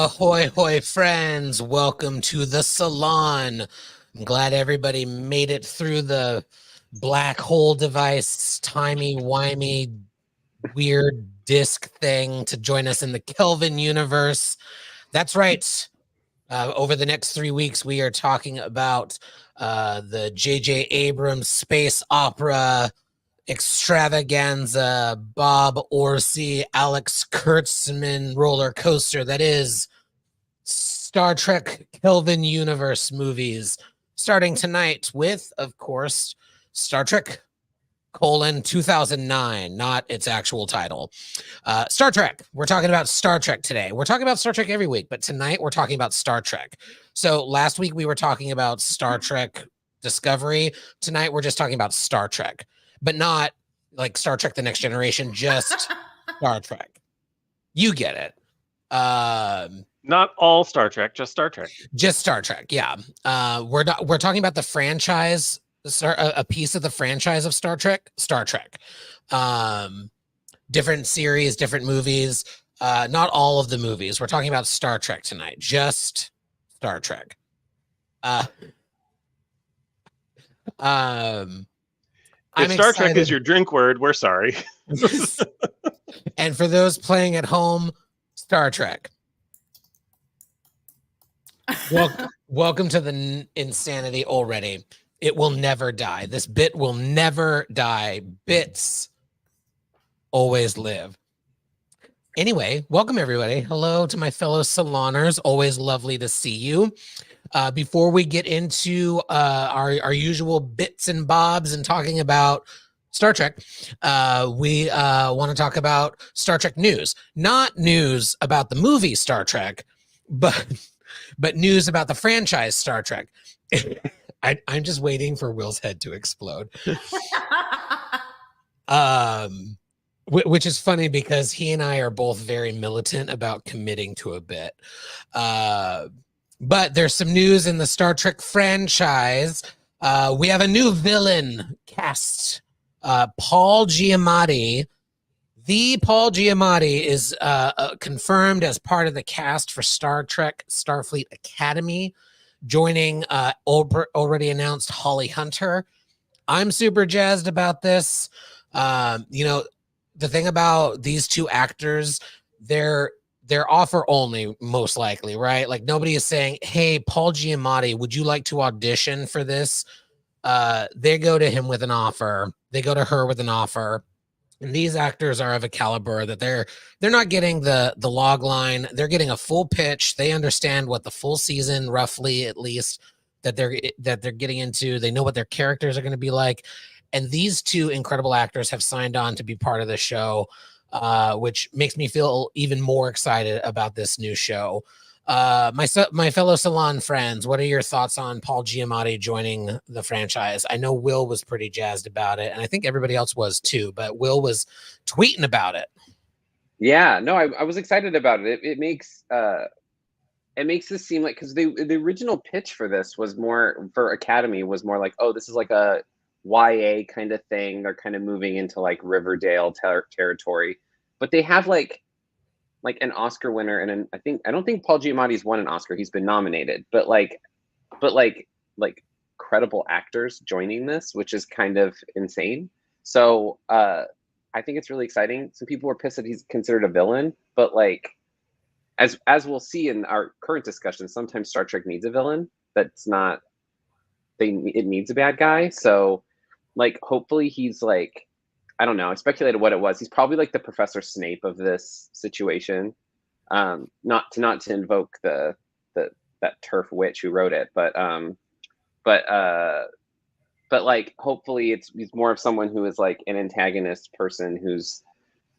Ahoy, hoy, friends. Welcome to the Salon. I'm glad everybody made it through the black hole device, timey-wimey, weird disc thing to join us in the Kelvin universe. That's right. Over the next 3 weeks, we are talking about the J.J. Abrams space opera extravaganza, Bob Orsi, Alex Kurtzman roller coaster that is Star Trek Kelvin Universe movies, starting tonight with, of course, Star Trek: 2009, not its actual title. Star Trek. We're talking about Star Trek today. We're talking about Star Trek every week, but tonight we're talking about Star Trek. So last week we were talking about Star Trek Discovery. Tonight we're just talking about Star Trek, but not like Star Trek The Next Generation, just Star Trek. You get it. Not all Star Trek, just Star Trek. Just Star Trek, yeah. We're talking about the franchise, a piece of the franchise of Star Trek. Different series, different movies. Not all of the movies. We're talking about Star Trek tonight. Just Star Trek. If Star Trek is your drink word, we're sorry. And for those playing at home, Star Trek. Welcome to the insanity already. It will never die. This bit will never die. Bits always live. Anyway, welcome everybody. Hello to my fellow saloners. Always lovely to see you. Before we get into our usual bits and bobs and talking about Star Trek, we want to talk about Star Trek news. Not news about the movie Star Trek, but news about the franchise Star Trek. I'm just waiting for Will's head to explode. Which is funny because he and I are both very militant about committing to a bit. But there's some news in the Star Trek franchise. We have a new villain cast. Paul Giamatti. The Paul Giamatti is confirmed as part of the cast for Star Trek Starfleet Academy, joining already announced Holly Hunter. I'm super jazzed about this. The thing about these two actors, they're offer only, most likely, right? Like nobody is saying, hey, Paul Giamatti, would you like to audition for this? They go to him with an offer. They go to her with an offer. And these actors are of a caliber that they're not getting the log line. They're getting a full pitch. They understand what the full season, roughly at least, that they're getting into. They know what their characters are going to be like. And these two incredible actors have signed on to be part of the show, which makes me feel even more excited about this new show. My fellow Salon friends, what are your thoughts on Paul Giamatti joining the franchise? I know Will was pretty jazzed about it, and I think everybody else was too, but Will was tweeting about it. Yeah, no, I was excited about it. It makes this seem like, because the original pitch for this was more, for Academy, was more like, oh, this is like a YA kind of thing. They're kind of moving into like Riverdale territory, but they have like an Oscar winner, and I don't think Paul Giamatti's won an Oscar. He's been nominated, but like credible actors joining this, which is kind of insane. So I think it's really exciting. Some people were pissed that he's considered a villain, but like as we'll see in our current discussion, sometimes Star Trek needs a villain. It needs a bad guy. So like hopefully he's like, I don't know. I speculated what it was. He's probably like the Professor Snape of this situation. Not to invoke that turf witch who wrote it, but like hopefully he's more of someone who is like an antagonist person who's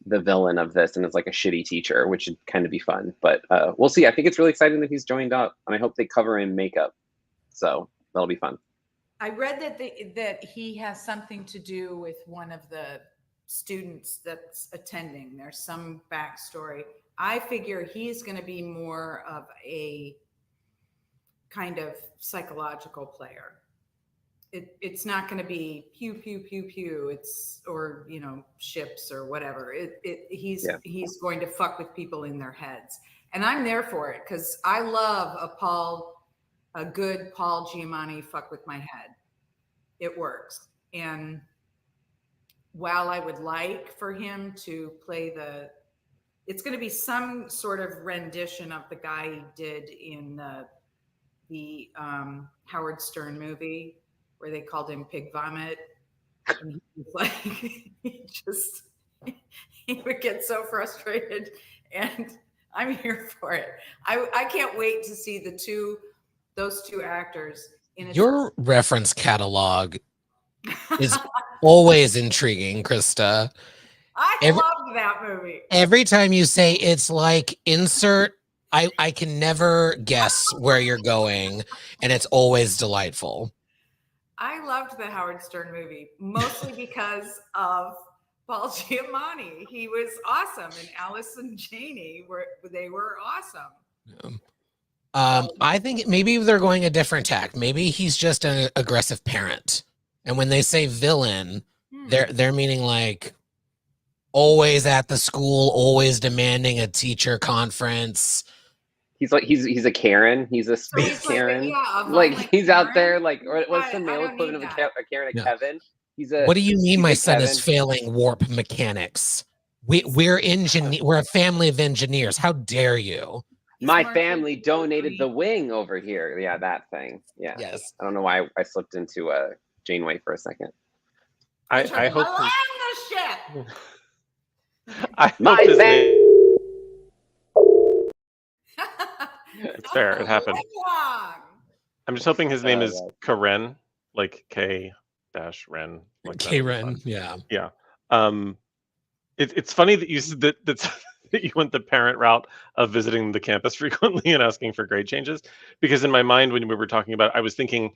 the villain of this and is like a shitty teacher, which would kind of be fun. But we'll see. I think it's really exciting that he's joined up, and I hope they cover in makeup. So that'll be fun. I read that he has something to do with one of the students that's attending. There's some backstory. I figure he's going to be more of a kind of psychological player. It's not going to be pew pew pew pew. Or ships or whatever. He's going to fuck with people in their heads. And I'm there for it because I love a good Paul Giamatti fuck with my head. It works. And while I would like for him to play it's going to be some sort of rendition of the guy he did in the Howard Stern movie where they called him Pig Vomit. And he was like, he would get so frustrated, and I'm here for it. I can't wait to see those two actors in Your reference catalog is always intriguing, Krista. I loved that movie. Every time you say it's like insert, I can never guess where you're going, and it's always delightful. I loved the Howard Stern movie, mostly because of Paul Giamatti. He was awesome, and Alice and Janie were awesome. I think maybe they're going a different tack. Maybe he's just an aggressive parent, and when they say villain, they're meaning like always at the school, always demanding a teacher conference. He's a Karen. He's a space Karen. Like he's out there like, or what's the male equivalent of a Karen? Kevin. What do you mean my son is failing warp mechanics? We're a family of engineers. How dare you? My family donated the wing over here. Yeah, that thing. Yeah. Yes. I don't know why I slipped into Janeway for a second. I hope the ship. I hope his name. It's fair. It happened. I'm just hoping his name is Karen, like K-Ren. Like K-Ren, yeah. Yeah. It's funny that you said that you went the parent route of visiting the campus frequently and asking for grade changes, because in my mind when we were talking about it, I was thinking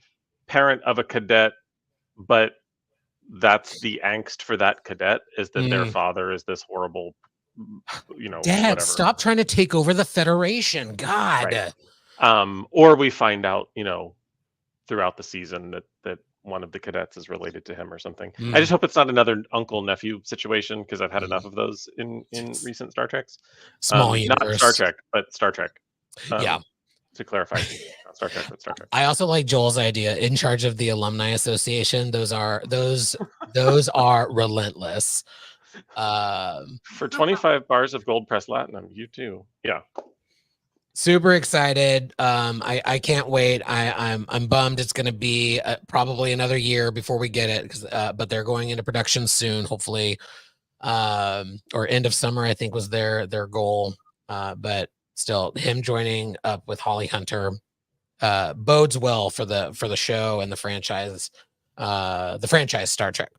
parent of a cadet, but that's the angst for that cadet is that their father is this horrible, Dad, whatever. Stop trying to take over the Federation. God. Right. Or we find out, throughohout the season that one of the cadets is related to him or something. I just hope it's not another uncle nephew situation, because I've had enough of those in recent Star Treks. Small universe. Not Star Trek, but Star Trek. Yeah. To clarify, not Star Trek, but Star Trek. I also like Joel's idea. In charge of the alumni association. Those are relentless. For 25 bars of gold press latinum, you too. Yeah. Super excited. I can't wait. I'm bummed. It's going to be probably another year before we get it, but they're going into production soon, hopefully, or end of summer, I think was their goal. But still, him joining up with Holly Hunter bodes well for the show and the franchise Star Trek.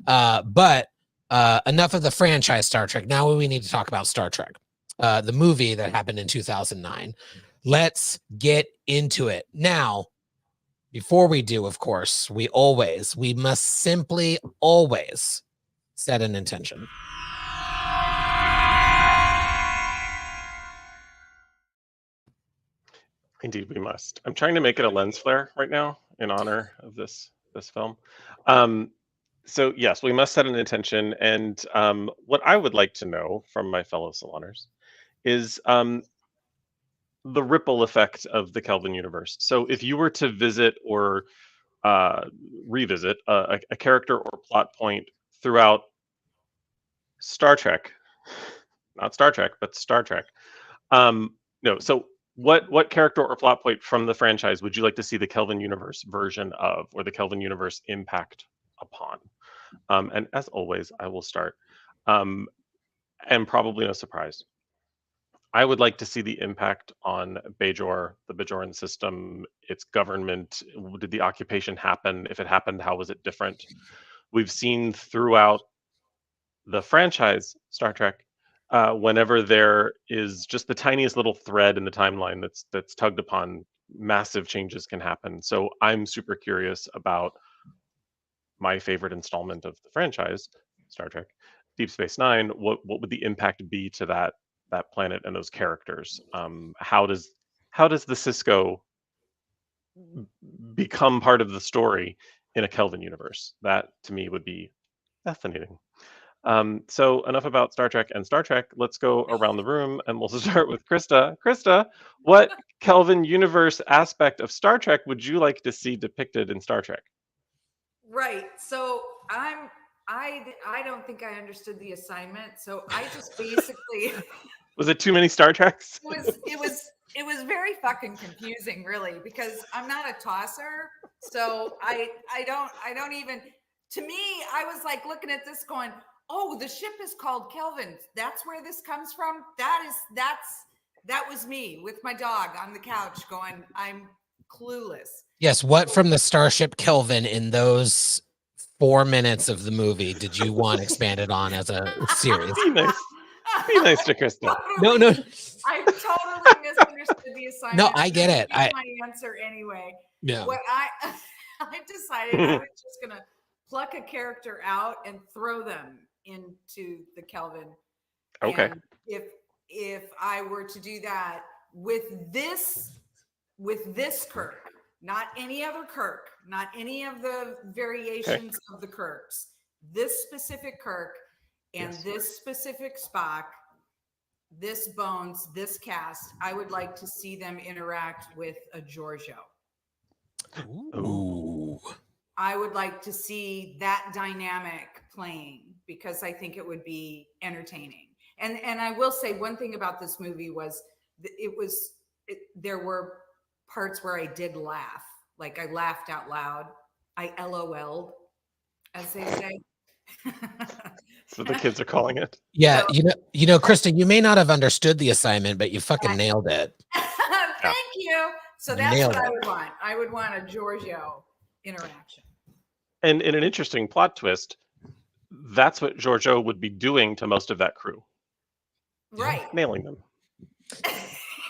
But enough of the franchise Star Trek. Now we need to talk about Star Trek, the movie that happened in 2009. Let's get into it. Now, before we do, of course, we must simply always set an intention. Indeed, we must. I'm trying to make it a lens flare right now in honor of this film. So yes, we must set an intention. And what I would like to know from my fellow Saloners is the ripple effect of the Kelvin universe. So if you were to visit or revisit a character or plot point throughout Star Trek, not Star Trek, but Star Trek. So what character or plot point from the franchise would you like to see the Kelvin universe version of, or the Kelvin universe impact upon? And as always, I will start. And probably no surprise, I would like to see the impact on Bajor, the Bajoran system, its government. Did the occupation happen? If it happened, how was it different? We've seen throughout the franchise Star Trek, whenever there is just the tiniest little thread in the timeline that's tugged upon, massive changes can happen. So I'm super curious about my favorite installment of the franchise, Star Trek, Deep Space Nine. What would the impact be to that planet and those characters? How does the Cisco become part of the story in a Kelvin universe? That to me would be fascinating. So enough about Star Trek and Star Trek. Let's go around the room, and we'll start with Krista. Krista, what Kelvin universe aspect of Star Trek would you like to see depicted in Star Trek? Right. So I don't think I understood the assignment. So I just basically Was it too many Star Treks? it was very fucking confusing, really, because I'm not a tosser. So I don't even, to me, I was like looking at this going, oh, the ship is called Kelvin. That's where this comes from. That was me with my dog on the couch going, I'm clueless. Yes, what from the Starship Kelvin in those 4 minutes of the movie did you want expanded on as a series? Be nice. Be nice to Krista. No, no. I totally misunderstood the assignment. No, I get it. I my answer anyway. Yeah. What I decided I was just gonna pluck a character out and throw them into the Kelvin. Okay. And if I were to do that with this Kirk, not any other Kirk, not any of the variations of the Kirks, this specific Kirk and this specific Spock, this Bones, this cast, I would like to see them interact with a Giorgio. Ooh. I would like to see that dynamic playing because I think it would be entertaining. And I will say one thing about this movie was there were parts where I did laugh. Like I laughed out loud. I LOL'd, as they say. So the kids are calling it. Yeah, you know, Krista, you may not have understood the assignment, but you fucking nailed it. Thank you. So that's Nailed what it. I would want. I would want a Giorgio interaction. And in an interesting plot twist, that's what Giorgio would be doing to most of that crew. Right. Nailing them.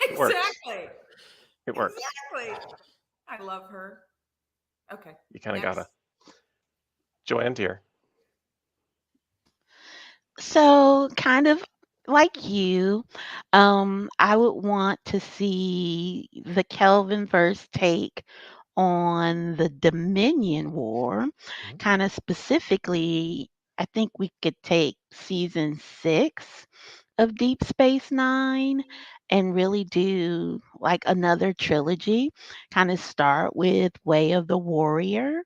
Exactly. It works. Exactly. I love her. Okay. You kind of Next. gotta. Joanne, dear. So, kind of like you, I would want to see the Kelvin verse take on the Dominion War. Kind of specifically, I think we could take season 6 of Deep Space Nine and really do like another trilogy. Kind of start with Way of the Warrior,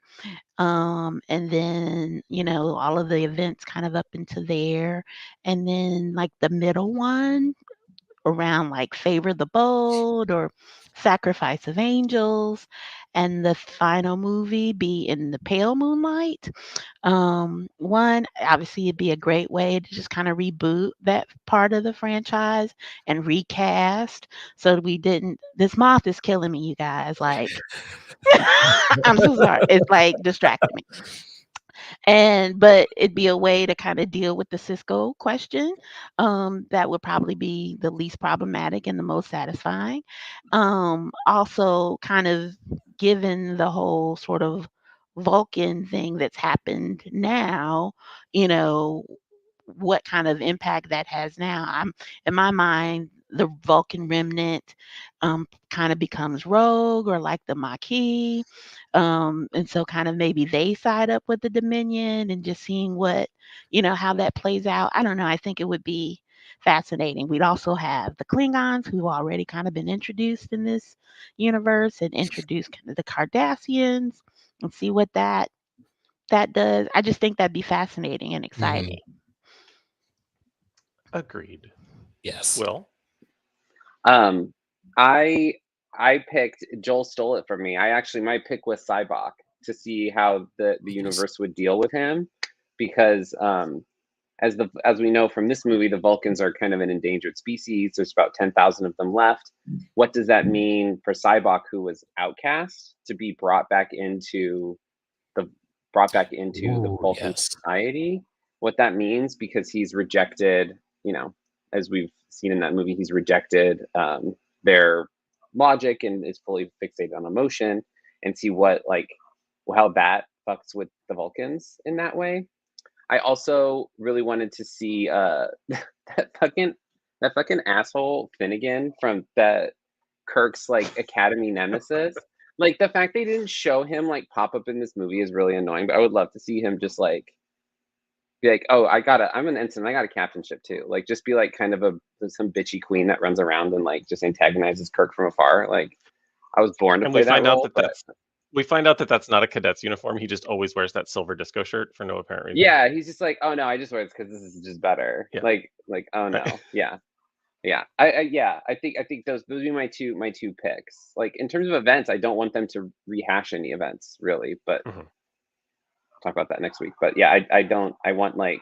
and then, all of the events kind of up into there. And then like the middle one around like Favor the Bold or Sacrifice of Angels. And the final movie be in the pale moonlight. One, obviously it'd be a great way to just kind of reboot that part of the franchise and recast. So we didn't, this moth is killing me, you guys. Like, I'm so sorry. It's like distracting me. But it'd be a way to kind of deal with the Cisco question. That would probably be the least problematic and the most satisfying. Also, kind of given the whole sort of Vulcan thing that's happened now, you know, what kind of impact that has now. I'm in my mind, the Vulcan remnant kind of becomes rogue or like the Maquis. And so kind of maybe they side up with the Dominion and just seeing what, how that plays out. I don't know. I think it would be fascinating. We'd also have the Klingons who've already kind of been introduced in this universe and introduce kind of the Cardassians and see what that does. I just think that'd be fascinating and exciting. Agreed. Yes. Will? I picked, Joel stole it from me. My pick was Cybok to see how the universe would deal with him, because as we know from this movie, the Vulcans are kind of an endangered species. There's about 10,000 of them left. What does that mean for Cybok, who was outcast, to be brought back into the Vulcan society? What that means, because he's rejected, as we've seen in that movie, he's rejected their logic and is fully fixated on emotion, and see how that fucks with the Vulcans in that way. I also really wanted to see that fucking asshole Finnegan from the Kirk's like Academy nemesis. Like, the fact they didn't show him like pop up in this movie is really annoying, but I would love to see him just like Be like, oh, I'm an ensign. I got a captainship too. Like, just be like kind of some bitchy queen that runs around and like just antagonizes Kirk from afar. Like, I was born to And we play that find out role, that but that's not a cadet's uniform. He just always wears that silver disco shirt for no apparent reason. yeah, he's just like, oh no, I just wear this because this is just better. Yeah. Like, oh no, Right. yeah. I think those would be my two picks. Like in terms of events, I don't want them to rehash any events really, but Mhm. I'll talk about that next week. But yeah, I want like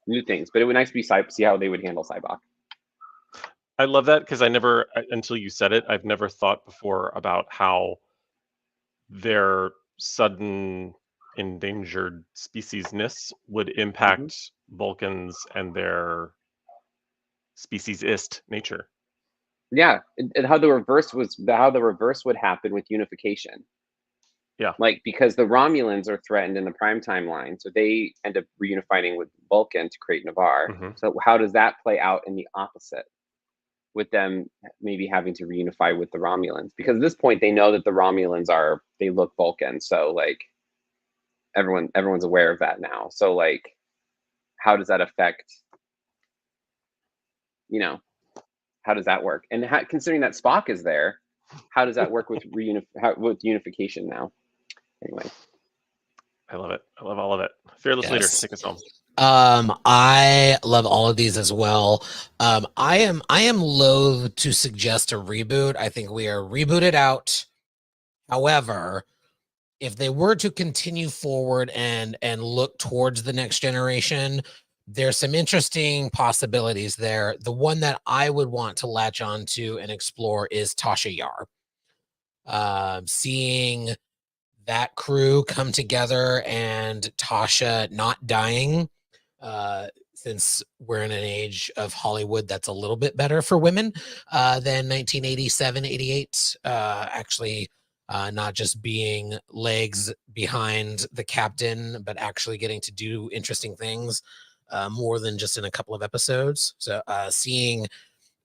new things. But it would nice to see how they would handle Cybok. I love that because until you said it, I've never thought before about how their sudden endangered speciesness would impact Vulcans and their speciesist nature. Yeah, and how the reverse would happen with unification. Yeah. Like because the Romulans are threatened in the prime timeline, so they end up reunifying with Vulcan to create Navarre. Mhm. So how does that play out in the opposite? With them maybe having to reunify with the Romulans, because at this point they know that the Romulans they look Vulcan, so like everyone's aware of that now. So like, how does that affect? How does that work? And considering that Spock is there, how does that work with unification now? Anyway, I love it. I love all of it. Fearless leader, Yes. take us home. I love all of these as well. I am loath to suggest a reboot. I think we are rebooted out. However, if they were to continue forward and look towards the next generation, there's some interesting possibilities there. The one that I would want to latch onto and explore is Tasha Yar. Seeing that crew come together and Tasha not dying, since we're in an age of Hollywood that's a little bit better for women than 1987, 88. Actually, not just being legs behind the captain, but actually getting to do interesting things more than just in a couple of episodes. So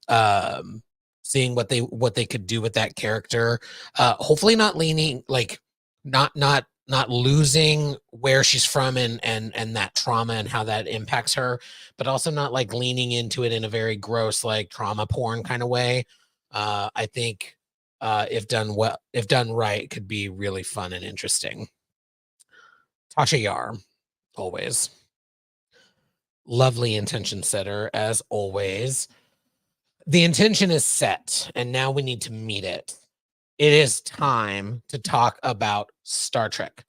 um, seeing what they could do with that character, hopefully not leaning like not losing where she's from and that trauma and how that impacts her, but also not like leaning into it in a very gross like trauma porn kind of way. I think if done right, could be really fun and interesting. Tasha Yar, always lovely intention setter as always. The intention is set, and now we need to meet it. It is time to talk about Star Trek,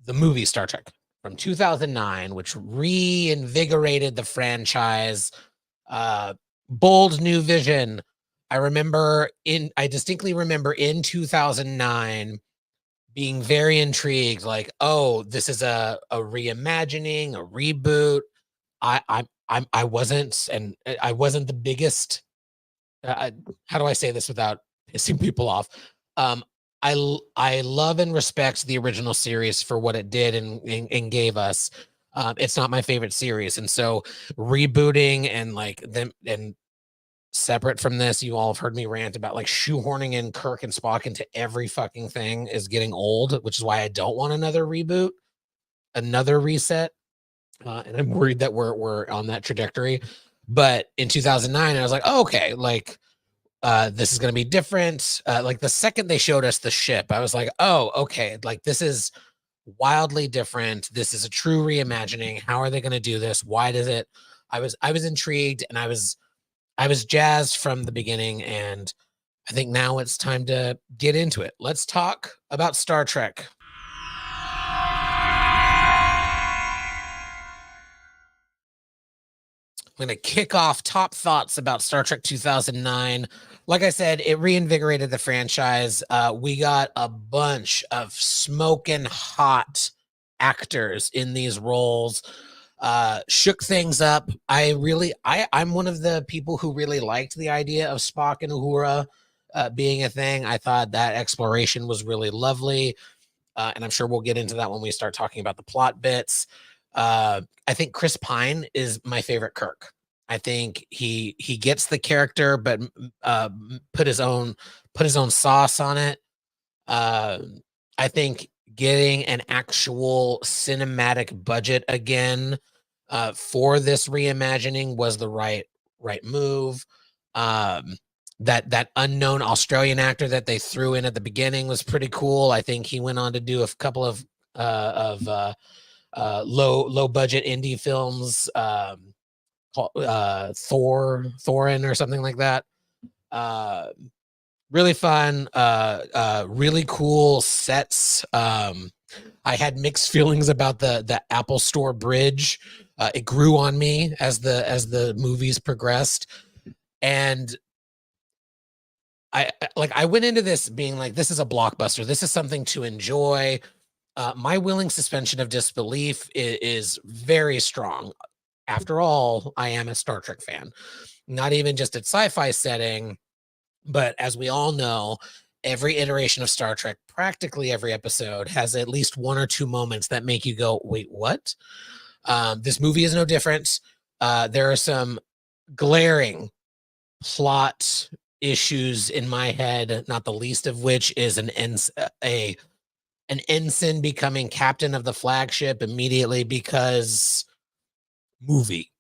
the movie Star Trek from 2009, which reinvigorated the franchise. Bold new vision. I distinctly remember in 2009 being very intrigued, like, oh, this is a reimagining, a reboot. I wasn't, and I wasn't the biggest how do I say this without pissing people off? Um, I love and respect the original series for what it did and gave us. It's not my favorite series, and so rebooting and like them and separate from this, you all have heard me rant about like shoehorning in Kirk and Spock into every fucking thing is getting old, which is why I don't want another reboot, another reset, and I'm worried that we're on that trajectory. But in 2009, I was like, oh, okay, like this is going to be different. Like the second they showed us the ship, I was like, oh, okay, like this is wildly different. This is a true reimagining. How are they going to do this? Why does it? I was intrigued and I was jazzed from the beginning, and I think now it's time to get into it. Let's talk about Star Trek. I'm going to kick off top thoughts about Star Trek 2009. Like I said, it reinvigorated the franchise. We got a bunch of smoking hot actors in these roles. Shook things up. I'm one of the people who really liked the idea of Spock and Uhura being a thing. I thought that exploration was really lovely. And I'm sure we'll get into that when we start talking about the plot bits. I think Chris Pine is my favorite Kirk. I think he gets the character, but put his own sauce on it. I think getting an actual cinematic budget again for this reimagining was the right move. That unknown Australian actor that they threw in at the beginning was pretty cool. I think he went on to do a couple of low budget indie films, called Thorin or something like that. Really fun, really cool sets. I had mixed feelings about the Apple Store bridge. It grew on me as the movies progressed, and I went into this being like, this is a blockbuster. This is something to enjoy. My willing suspension of disbelief is very strong. After all, I am a Star Trek fan, not even just its sci-fi setting, but as we all know, every iteration of Star Trek, practically every episode, has at least one or two moments that make you go, wait, what? This movie is no different. There are some glaring plot issues in my head, not the least of which is an ensign becoming captain of the flagship immediately because movie.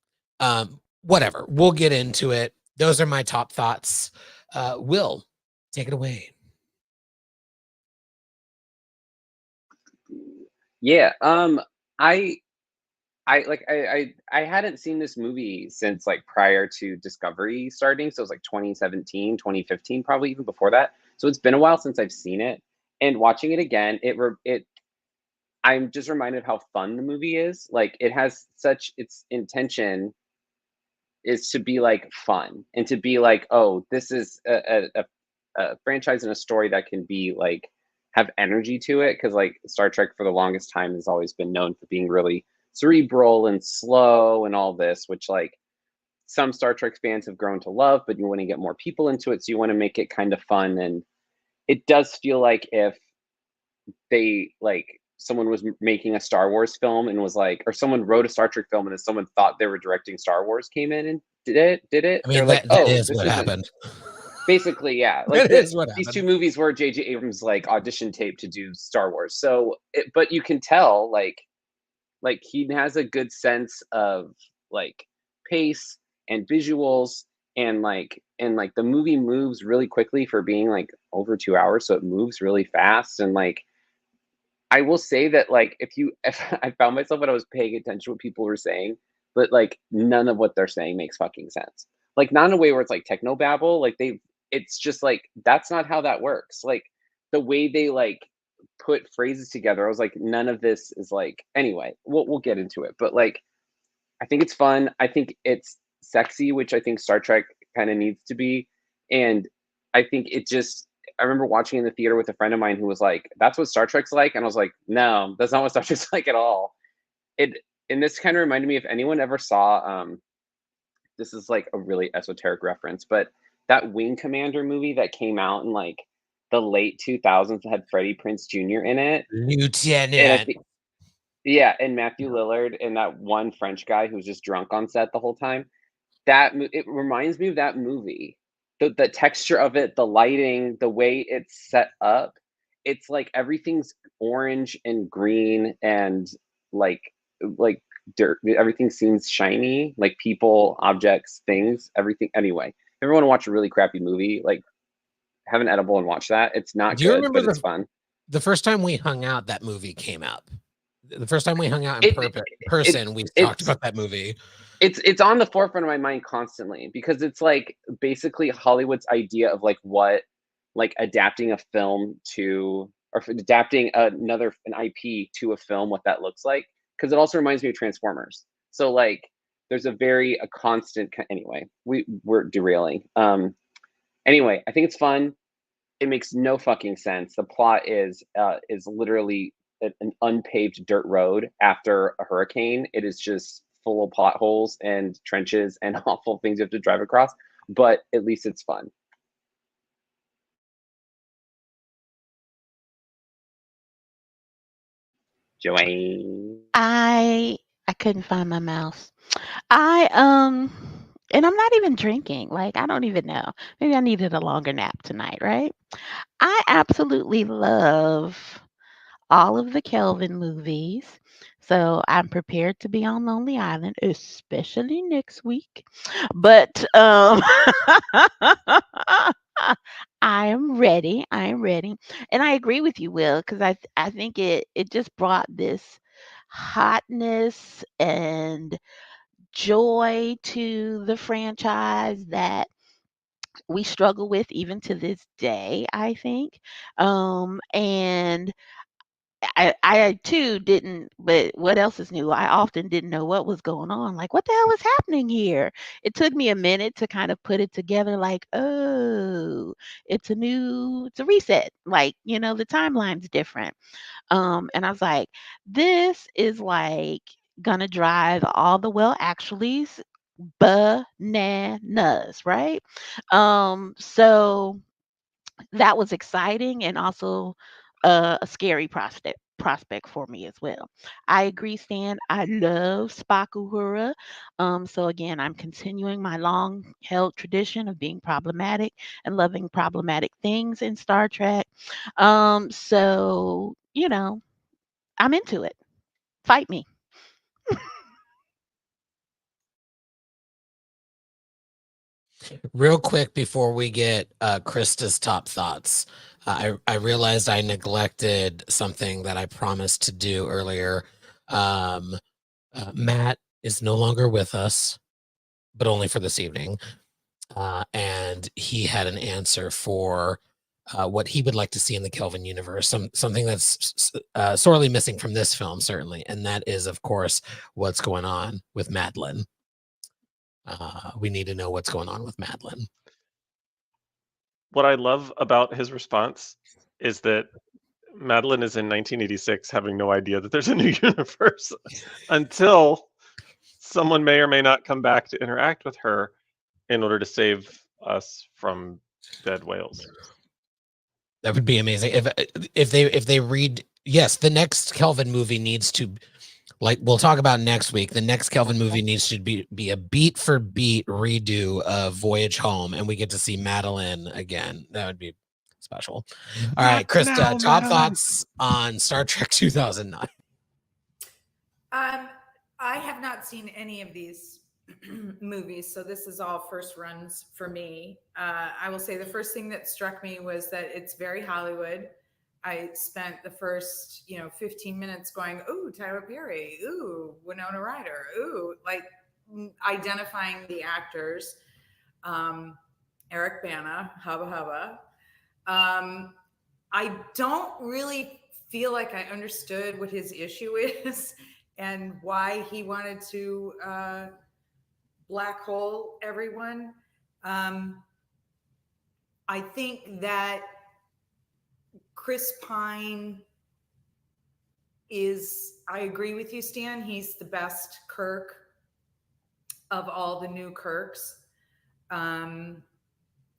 Whatever. We'll get into it. Those are my top thoughts. Will, take it away. Yeah. I hadn't seen this movie since like prior to Discovery starting. So it was like 2017, 2015, probably even before that. So it's been a while since I've seen it. And watching it again, I'm just reminded of how fun the movie is. Like it has such its intention is to be like fun and to be like, oh, this is a franchise and a story that can be like have energy to it. Cause like Star Trek for the longest time has always been known for being really cerebral and slow and all this, which like some Star Trek fans have grown to love, but you want to get more people into it. So you want to make it kind of fun. And it does feel like if they like someone was making a Star Wars film and was like, or someone wrote a Star Trek film and then someone thought they were directing Star Wars came in and did it. I mean, They're like, that oh, is this what isn't happened. basically, yeah. Like That is what these two happened. movies were J.J. Abrams like audition tape to do Star Wars. So, but you can tell like he has a good sense of like pace and visuals and like the movie moves really quickly for being like over 2 hours, so it moves really fast. And like I will say that like if I found myself when I was paying attention to what people were saying, but like none of what they're saying makes fucking sense. Like not in a way where it's like techno babble, like it's just like that's not how that works. Like the way they like put phrases together, I was like, none of this is like anyway, we'll get into it. But like I think it's fun. I think it's sexy, which I think Star Trek kind of needs to be. And I think it just, I remember watching in the theater with a friend of mine who was like, that's what Star Trek's like. And I was like, no, that's not what Star Trek's like at all. And this kind of reminded me if anyone ever saw, this is like a really esoteric reference, but that Wing Commander movie that came out in like the late 2000s that had Freddie Prinze Jr. in it. And I Lieutenant. think, yeah, and Matthew Lillard and that one French guy who was just drunk on set the whole time. It reminds me of that movie. The texture of it, the lighting, the way it's set up. It's like everything's orange and green and like like dirt. Everything seems shiny, like people, objects, things, everything. Anyway, if you want to watch a really crappy movie, like have an edible and watch that. It's not Do you good, remember but it's fun. the first time we hung out, that movie came up? The first time we hung out in person, we talked about that movie. It's on the forefront of my mind constantly because it's like basically Hollywood's idea of like what like adapting a film to or adapting an IP to a film, what that looks like. Because it also reminds me of Transformers. So like there's a constant anyway. We're derailing. Anyway, I think it's fun. It makes no fucking sense. The plot is literally an unpaved dirt road after a hurricane. It is just full of potholes and trenches and awful things you have to drive across. But at least it's fun. Joanne. I couldn't find my mouse. And I'm not even drinking. Like I don't even know. Maybe I needed a longer nap tonight, right? I absolutely love all of the Kelvin movies. So I'm prepared to be on Lonely Island, especially next week. But I am ready. I am ready. And I agree with you, Will, because I think it just brought this hotness and joy to the franchise that we struggle with even to this day, I think. And I too didn't, but what else is new? I often didn't know what was going on. Like, what the hell is happening here? It took me a minute to kind of put it together, like, oh, it's a reset. Like, the timeline's different. And I was like, this is like gonna drive all the well actuallys bananas, right? So that was exciting and also a scary prospect for me as well. I agree, Stan. I love Spock Uhura. So again, I'm continuing my long held tradition of being problematic and loving problematic things in Star Trek. So I'm into it. Fight me. Real quick before we get Krista's top thoughts, I realized I neglected something that I promised to do earlier. Matt is no longer with us, but only for this evening. And he had an answer for what he would like to see in the Kelvin universe, something that's sorely missing from this film, certainly. And that is, of course, what's going on with Madeline. We need to know what's going on with Madeline. What I love about his response is that Madeline is in 1986 having no idea that there's a new universe until someone may or may not come back to interact with her in order to save us from dead whales. That would be amazing if they read. Yes, the next Kelvin movie needs to, like we'll talk about next week. The next Kelvin movie needs to be a beat for beat redo of Voyage Home, and we get to see Madeline again. That would be special. All right, Krista, top Madeline. thoughts on Star Trek 2009. I have not seen any of these movies, so this is all first runs for me. I will say the first thing that struck me was that it's very Hollywood. I spent the first, 15 minutes going, ooh, Tyler Perry, ooh, Winona Ryder, ooh, like identifying the actors. Eric Bana, Hubba Hubba. I don't really feel like I understood what his issue is and why he wanted to black hole everyone. I think that Chris Pine I agree with you, Stan. He's the best Kirk of all the new Kirks.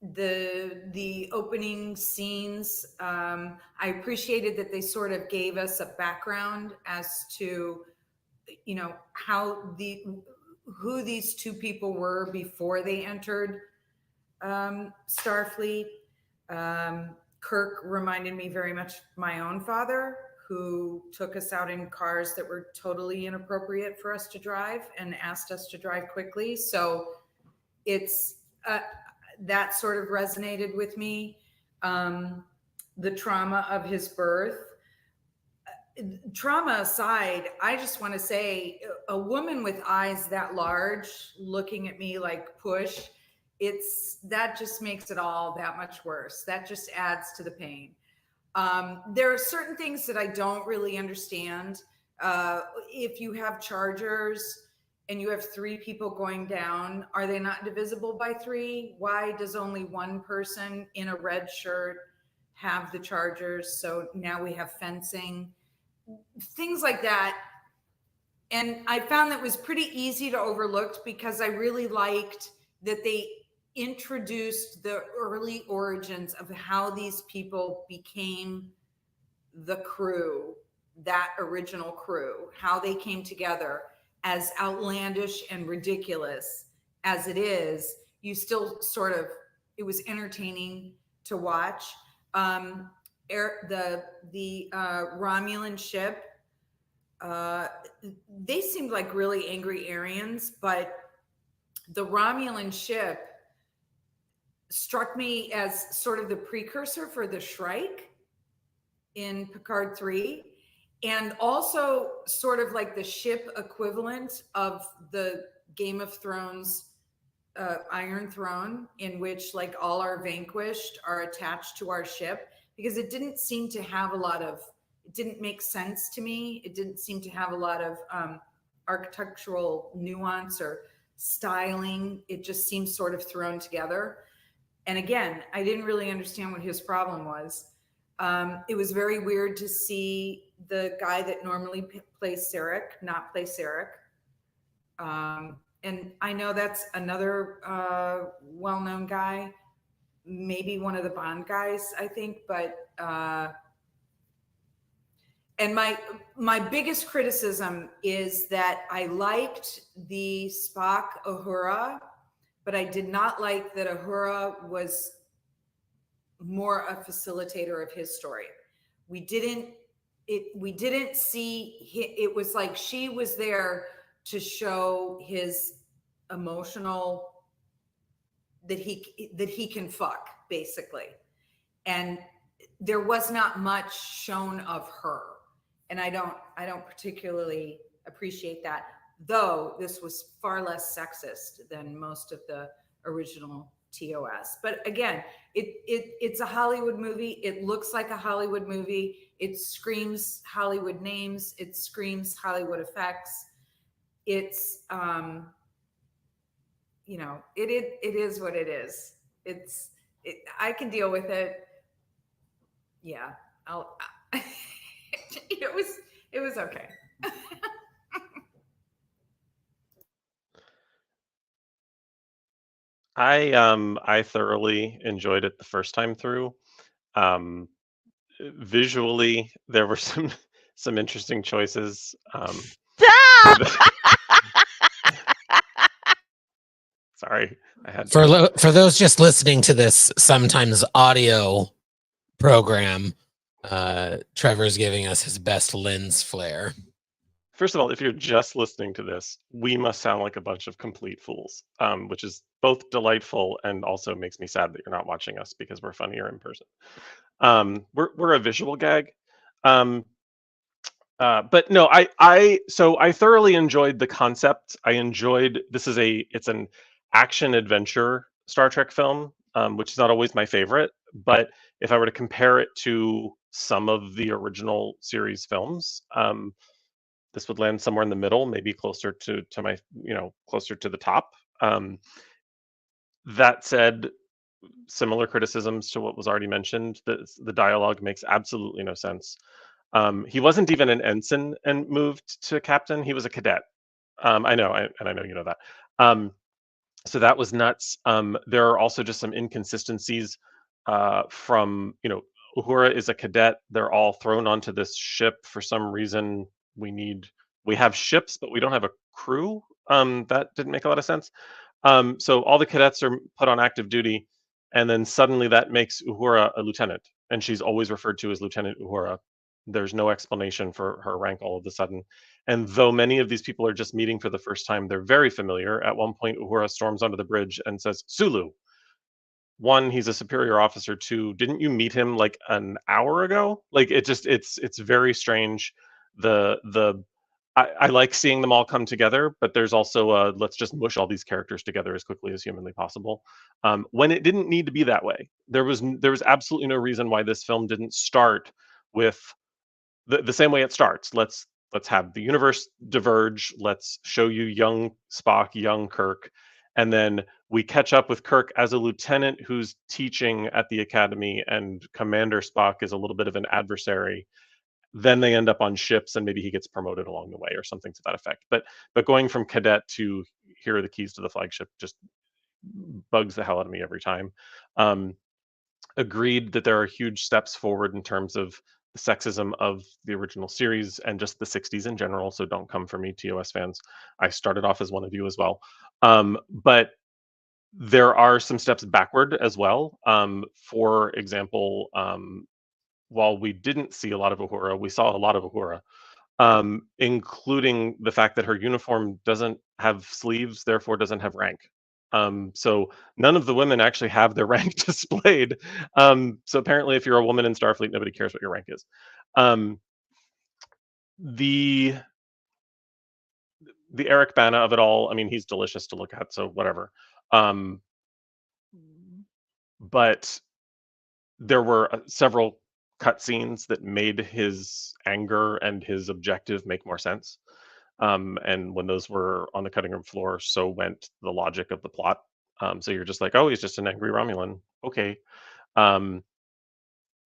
The opening scenes, I appreciated that they sort of gave us a background as to who these two people were before they entered Starfleet. Kirk reminded me very much of my own father, who took us out in cars that were totally inappropriate for us to drive and asked us to drive quickly. So it's that sort of resonated with me. The trauma of his birth. Trauma aside, I just want to say a woman with eyes that large looking at me like push, that just makes it all that much worse. That just adds to the pain. There are certain things that I don't really understand. If you have chargers and you have 3 people going down, are they not divisible by 3? Why does only one person in a red shirt have the chargers? So now we have fencing, things like that. And I found that was pretty easy to overlook because I really liked that they introduced the early origins of how these people became the crew, that original crew, how they came together. As outlandish and ridiculous as it is, you still sort of, it was entertaining to watch. Romulan ship, they seemed like really angry Aryans, but the Romulan ship struck me as sort of the precursor for the Shrike in Picard 3, and also sort of like the ship equivalent of the Game of Thrones Iron Throne, in which like all our vanquished are attached to our ship, because it didn't seem to have a lot of, it didn't make sense to me. It didn't seem to have a lot of architectural nuance or styling. It just seemed sort of thrown together. And again, I didn't really understand what his problem was. It was very weird to see the guy that normally plays Sarek not play Sarek. And I know that's another well-known guy, maybe one of the Bond guys, I think. But and my biggest criticism is that I liked the Spock Uhura, but I did not like that Uhura was more a facilitator of his story. We didn't see, it was like she was there to show his emotional, that he can fuck, basically. And there was not much shown of her. And I don't particularly appreciate that, though this was far less sexist than most of the original TOS. But again, it's a Hollywood movie. It looks like a Hollywood movie. It screams Hollywood names. It screams Hollywood effects. It's it is what it is. I can deal with it. Yeah, it was okay. I thoroughly enjoyed it the first time through. Visually, there were some interesting choices. Stop! Sorry, I had For those just listening to this sometimes audio program, Trevor's giving us his best lens flare. First of all, if you're just listening to this, we must sound like a bunch of complete fools, which is both delightful and also makes me sad that you're not watching us, because we're funnier in person. We're a visual gag. But no, I thoroughly enjoyed the concept. I enjoyed, it's an action adventure Star Trek film, which is not always my favorite. But if I were to compare it to some of the original series films, this would land somewhere in the middle, maybe closer to my, closer to the top. That said, similar criticisms to what was already mentioned. The dialogue makes absolutely no sense. He wasn't even an ensign and moved to captain. He was a cadet. I know, and I know you know that. So that was nuts. There are also just some inconsistencies from, Uhura is a cadet. They're all thrown onto this ship for some reason. We have ships, but we don't have a crew. That didn't make a lot of sense. So all the cadets are put on active duty, and then suddenly that makes Uhura a lieutenant, and she's always referred to as Lieutenant Uhura. There's no explanation for her rank all of a sudden. And though many of these people are just meeting for the first time, they're very familiar. At one point, Uhura storms onto the bridge and says, "Sulu." One, he's a superior officer. Two, didn't you meet him like an hour ago? Like it's very strange. I like seeing them all come together, but there's also let's just mush all these characters together as quickly as humanly possible. When it didn't need to be that way. There was absolutely no reason why this film didn't start with the same way it starts. Let's have the universe diverge. Let's show you young Spock, young Kirk, and then we catch up with Kirk as a lieutenant who's teaching at the academy, and Commander Spock is a little bit of an adversary. Then they end up on ships, and maybe he gets promoted along the way or something to that effect. But going from cadet to here are the keys to the flagship just bugs the hell out of me every time. Agreed that there are huge steps forward in terms of the sexism of the original series and just the 60s in general. So don't come for me, TOS fans. I started off as one of you as well. But there are some steps backward as well. For example, while we didn't see a lot of Uhura, we saw a lot of Uhura, including the fact that her uniform doesn't have sleeves, therefore doesn't have rank. So none of the women actually have their rank displayed. So apparently, if you're a woman in Starfleet, nobody cares what your rank is. Um, the the Eric Bana of it all, I mean, he's delicious to look at, so whatever. Um, but there were several cutscenes that made his anger and his objective make more sense. And when those were on the cutting room floor, so went the logic of the plot. So you're just like, oh, he's just an angry Romulan. Okay. Um,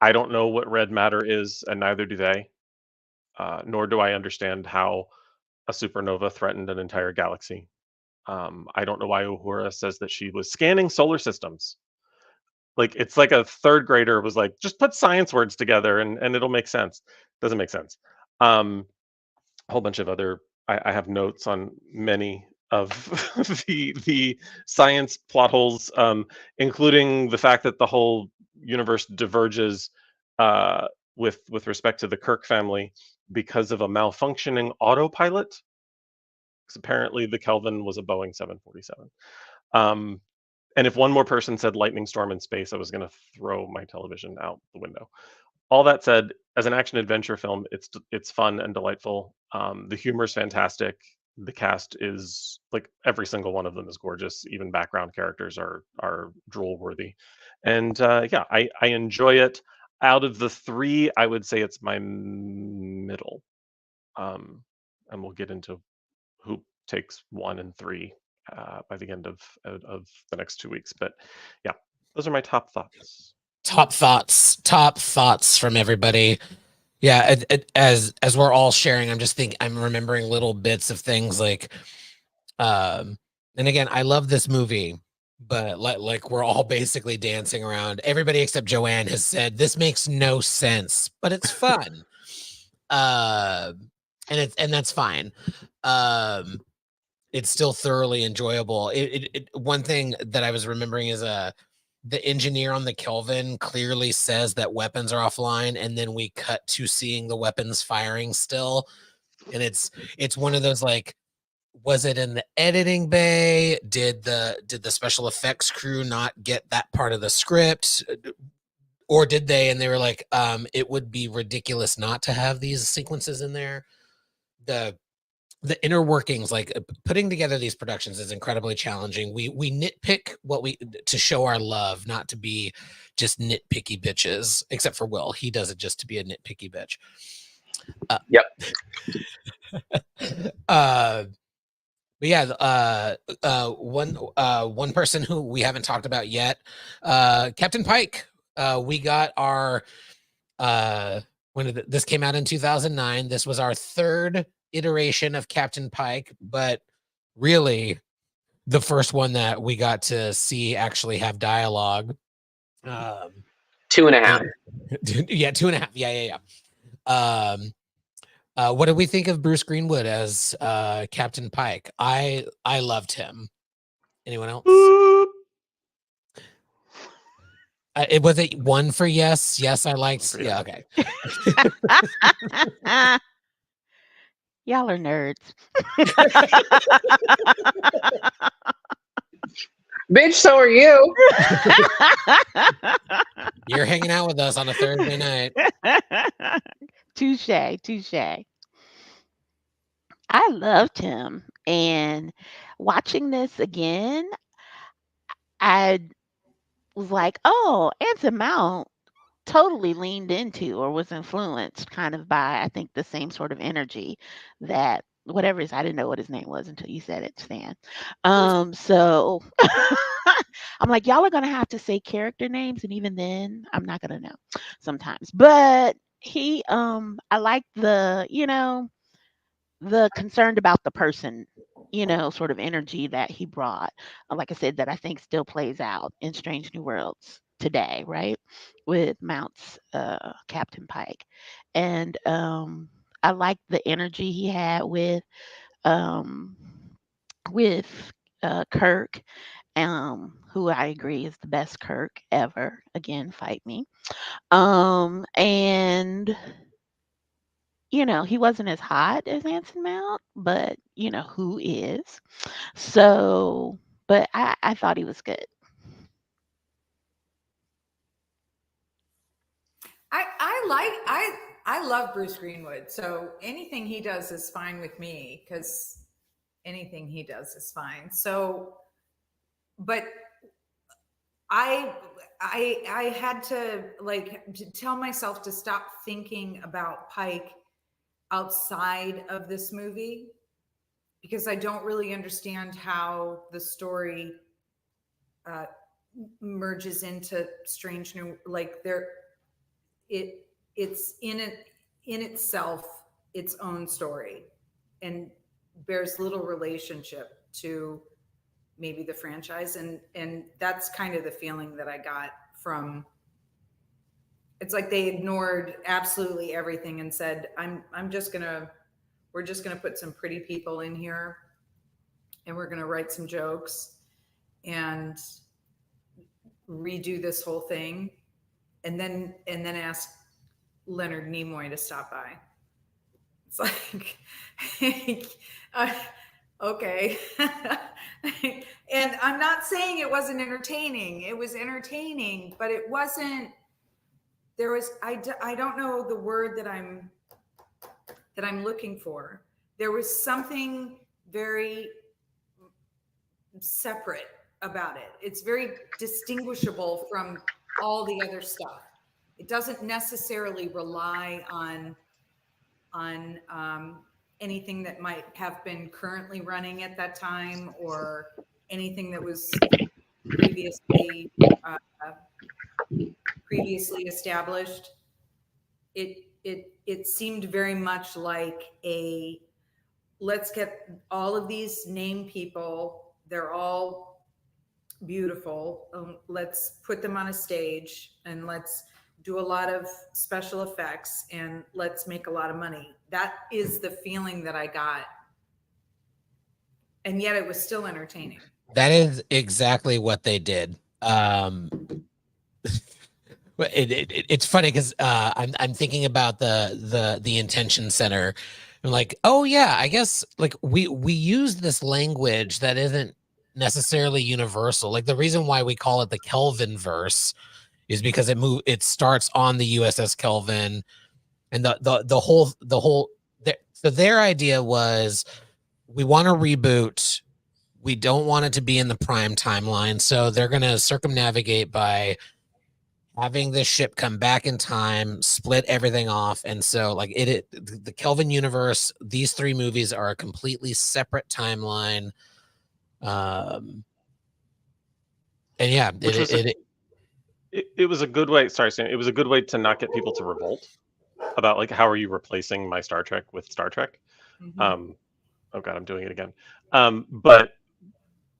I don't know what red matter is, and neither do they. Nor do I understand how a supernova threatened an entire galaxy. I don't know why Uhura says that she was scanning solar systems. Like it's like a third grader was like, just put science words together and it'll make sense. Doesn't make sense. A whole bunch of other. I have notes on many of the science plot holes, including the fact that the whole universe diverges uh, with respect to the Kirk family because of a malfunctioning autopilot. Because apparently the Kelvin was a Boeing 747. Um, and if one more person said lightning storm in space, I was going to throw my television out the window. All that said, as an action adventure film, it's fun and delightful. The humor is fantastic. The cast is like every single one of them is gorgeous. Even background characters are drool worthy, and yeah, I enjoy it. Out of the three, I would say it's my middle. And we'll get into who takes 1 and 3 by the end of the next 2 weeks. But yeah, those are my top thoughts. Top thoughts from everybody. Yeah, as we're all sharing, I'm remembering little bits of things like, and again, I love this movie, but like we're all basically dancing around. Everybody except Joanne has said this makes no sense, but it's fun. And that's fine. It's still thoroughly enjoyable. One thing that I was remembering is the engineer on the Kelvin clearly says that weapons are offline, and then we cut to seeing the weapons firing still. And it's one of those like, was it in the editing bay? Did the special effects crew not get that part of the script? Or did they? And they were like, it would be ridiculous not to have these sequences in there. The inner workings, like putting together these productions, is incredibly challenging. We nitpick to show our love, not to be just nitpicky bitches, except for Will. He does it just to be a nitpicky bitch. Yep. But yeah, one person who we haven't talked about yet, Captain Pike. We got our this came out in 2009. This was our third iteration of Captain Pike, but really the first one that we got to see actually have dialogue. 2.5. Yeah, 2.5. Yeah. What did we think of Bruce Greenwood as Captain Pike? I loved him. Anyone else? It was a 1 for yes. Yes, I liked. Yeah, okay. Y'all are nerds. Bitch, so are you. You're hanging out with us on a Thursday night. Touche. I loved him. And watching this again, I was like, oh, Anson Mount totally leaned into or was influenced kind of by, I think, the same sort of energy that whatever is, I didn't know what his name was until you said it, Stan. So I'm like, y'all are gonna have to say character names, and even then, I'm not gonna know sometimes. But I like the concerned about the person, sort of energy that he brought. Like I said, that I think still plays out in Strange New Worlds today, right? With Mount's Captain Pike. And I liked the energy he had um, with Kirk who I agree is the best Kirk ever. Again, fight me. And he wasn't as hot as Anson Mount, but who is? So, but I thought he was good. I love Bruce Greenwood, so anything he does is fine with me, because anything he does is fine. So, but I had to tell myself to stop thinking about Pike outside of this movie, because I don't really understand how the story merges into Strange New, it's in itself its own story, and bears little relationship to maybe the franchise, and that's kind of the feeling that I got from. It's like they ignored absolutely everything and said, we're just gonna put some pretty people in here, and we're gonna write some jokes and redo this whole thing, and then ask Leonard Nimoy to stop by. It's like, okay. And I'm not saying it wasn't entertaining. It was entertaining, but it wasn't. There was, I don't know the word that I'm looking for. There was something very separate about it. It's very distinguishable from all the other stuff. It doesn't necessarily rely on anything that might have been currently running at that time, or anything that was previously established. It seemed very much like let's get all of these named people. They're all beautiful. Let's put them on a stage, and let's do a lot of special effects, and let's make a lot of money. That is the feeling that I got. And yet it was still entertaining. That is exactly what they did. It's funny because I'm thinking about the Intention Center. I'm like, oh yeah, I guess we use this language that isn't necessarily universal. Like the reason why we call it the Kelvin verse is because it starts on the USS Kelvin, and the whole so their idea was, we want to reboot. We don't want it to be in the prime timeline, so they're going to circumnavigate by having this ship come back in time, split everything off. And so the Kelvin universe, these three movies are a completely separate timeline. And yeah, it was a good way. Sorry, Sam. It was a good way to not get people to revolt about how are you replacing my Star Trek with Star Trek? Mm-hmm. Oh God, I'm doing it again. But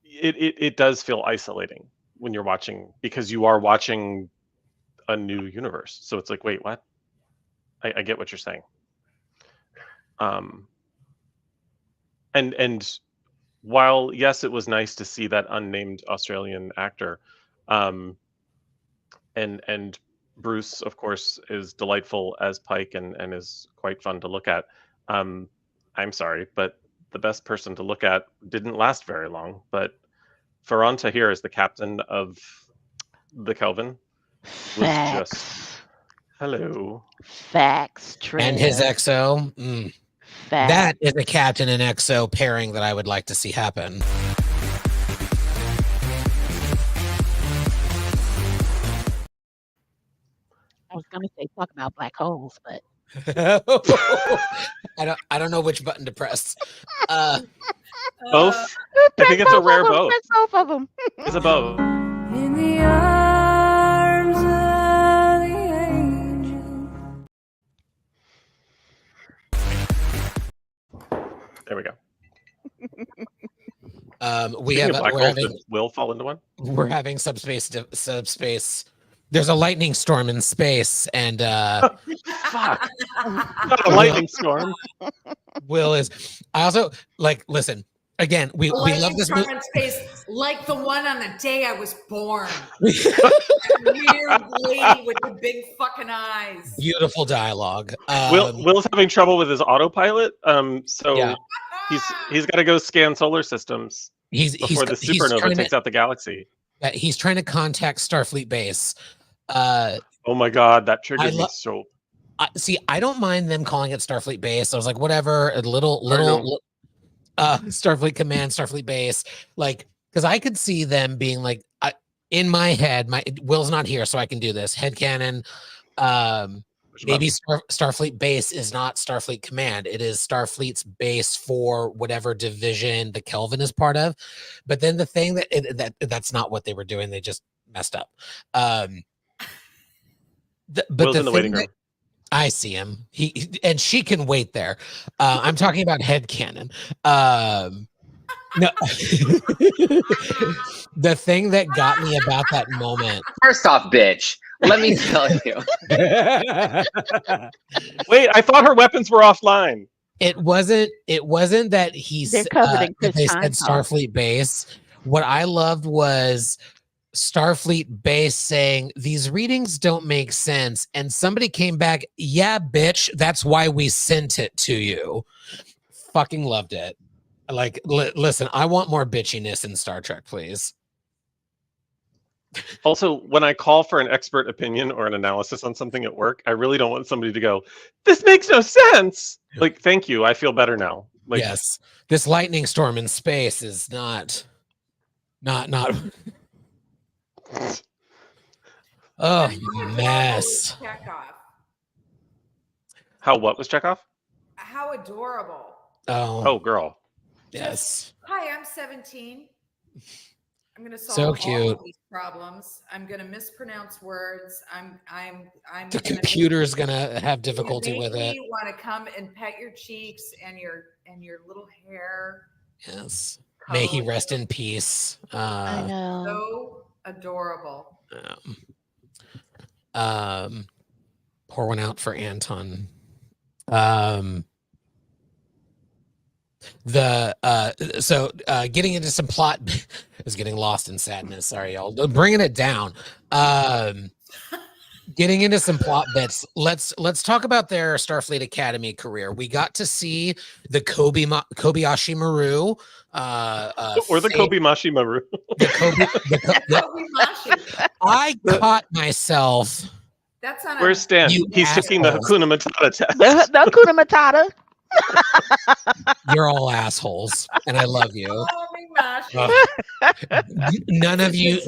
it does feel isolating when you're watching, because you are watching a new universe. So it's like, wait, what? I get what you're saying. And while yes, it was nice to see that unnamed Australian actor, and Bruce, of course, is delightful as Pike and is quite fun to look at. I'm sorry, but the best person to look at didn't last very long. But Ferran Tahir as the captain of the Kelvin was just hello. Facts, Trev. And his XO. That is a Captain and XO pairing that I would like to see happen. I was gonna say talk about black holes, but I don't know which button to press. Both. I think it's a rare both. Both of them. It's a both. In the arms of the angel. There we go. We're having, will fall into one. We're having subspace. There's a lightning storm in space, and fuck, not a lightning storm. Will is. I also listen. Again, we love this movie. Lightning face like the one on the day I was born. That weird lady with the big fucking eyes. Beautiful dialogue. Will's having trouble with his autopilot. So Yeah. he's got to go scan solar systems he's before the supernova takes out the galaxy. He's trying to contact Starfleet base. Oh my god, that triggered me so. See, I don't mind them calling it Starfleet base. I was like, whatever, a little Starfleet command, Starfleet base, like, because I could see them being like, in my head, Will's not here, so I can do this headcanon. Maybe Starfleet base is not Starfleet command. It is Starfleet's base for whatever division the Kelvin is part of. But then the thing that's not what they were doing. They just messed up. But Will's in the waiting room. I see him. He and she can wait there. I'm talking about headcanon. No, the thing that got me about that moment. First off, bitch, let me tell you. Wait, I thought her weapons were offline. It wasn't that They're covered in that they Chris said Time. Starfleet base. What I loved was Starfleet base saying these readings don't make sense, and somebody came back, yeah, bitch, that's why we sent it to you. Fucking loved it. Like, listen, I want more bitchiness in Star Trek, please. Also, when I call for an expert opinion or an analysis on something at work, I really don't want somebody to go, this makes no sense. Like, thank you, I feel better now. Like, yes, this lightning storm in space is not. Oh, mess. How what was Chekhov? How adorable. Oh, girl. Yes. Hi, I'm 17. I'm gonna So solve all cute. of these problems. I'm gonna mispronounce words. I'm The computer's gonna have difficulty with it. Want to come and pet your cheeks and your little hair. Yes. May he rest in peace. I know. So adorable. Pour one out for Anton. Getting into some plot is getting lost in sadness. Sorry, y'all. Bringing it down. Getting into some plot bits. Let's talk about their Starfleet Academy career. We got to see the Kobayashi Maru. Or the Kobayashi Maru. I caught myself. That's on. Where's Stan? He's taking the Hakuna Matata test. The Hakuna Matata. You're all assholes, and I love you. Oh, None of you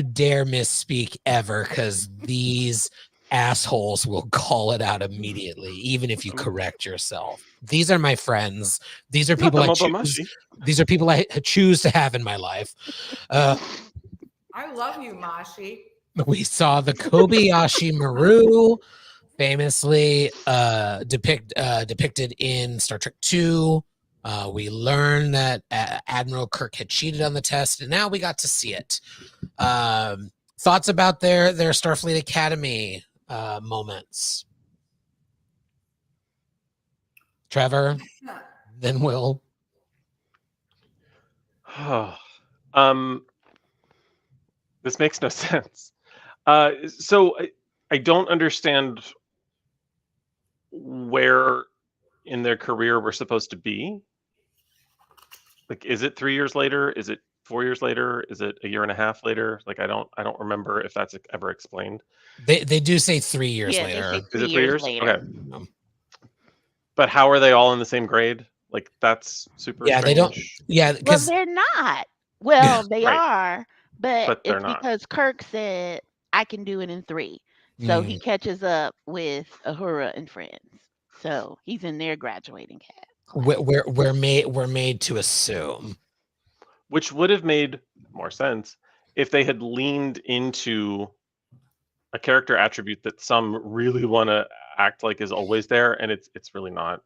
dare misspeak ever, because these assholes will call it out immediately, even if you correct yourself. These are my friends. These are people I choose. These are people I choose to have in my life. I love you, Mashi. We saw the Kobayashi Maru, famously depicted in Star Trek II. We learned that Admiral Kirk had cheated on the test, and now we got to see it. Thoughts about their Starfleet Academy moments? Trevor, then Will. This makes no sense. So I don't understand where in their career we're supposed to be. Like, is it 3 years later? Is it 4 years later? Is it a year and a half later? Like, I don't remember if that's ever explained. They do say 3 years later. Is it 3 years? Later. Okay. But how are they all in the same grade? Like, that's super strange. They don't. Yeah, well, they're not. Well, they are, but they're it's not. because Kirk said I can do it in 3. So he catches up with Uhura and friends. So he's in their graduating class. We're made to assume, which would have made more sense if they had leaned into a character attribute that some really want to act like is always there, and it's really not.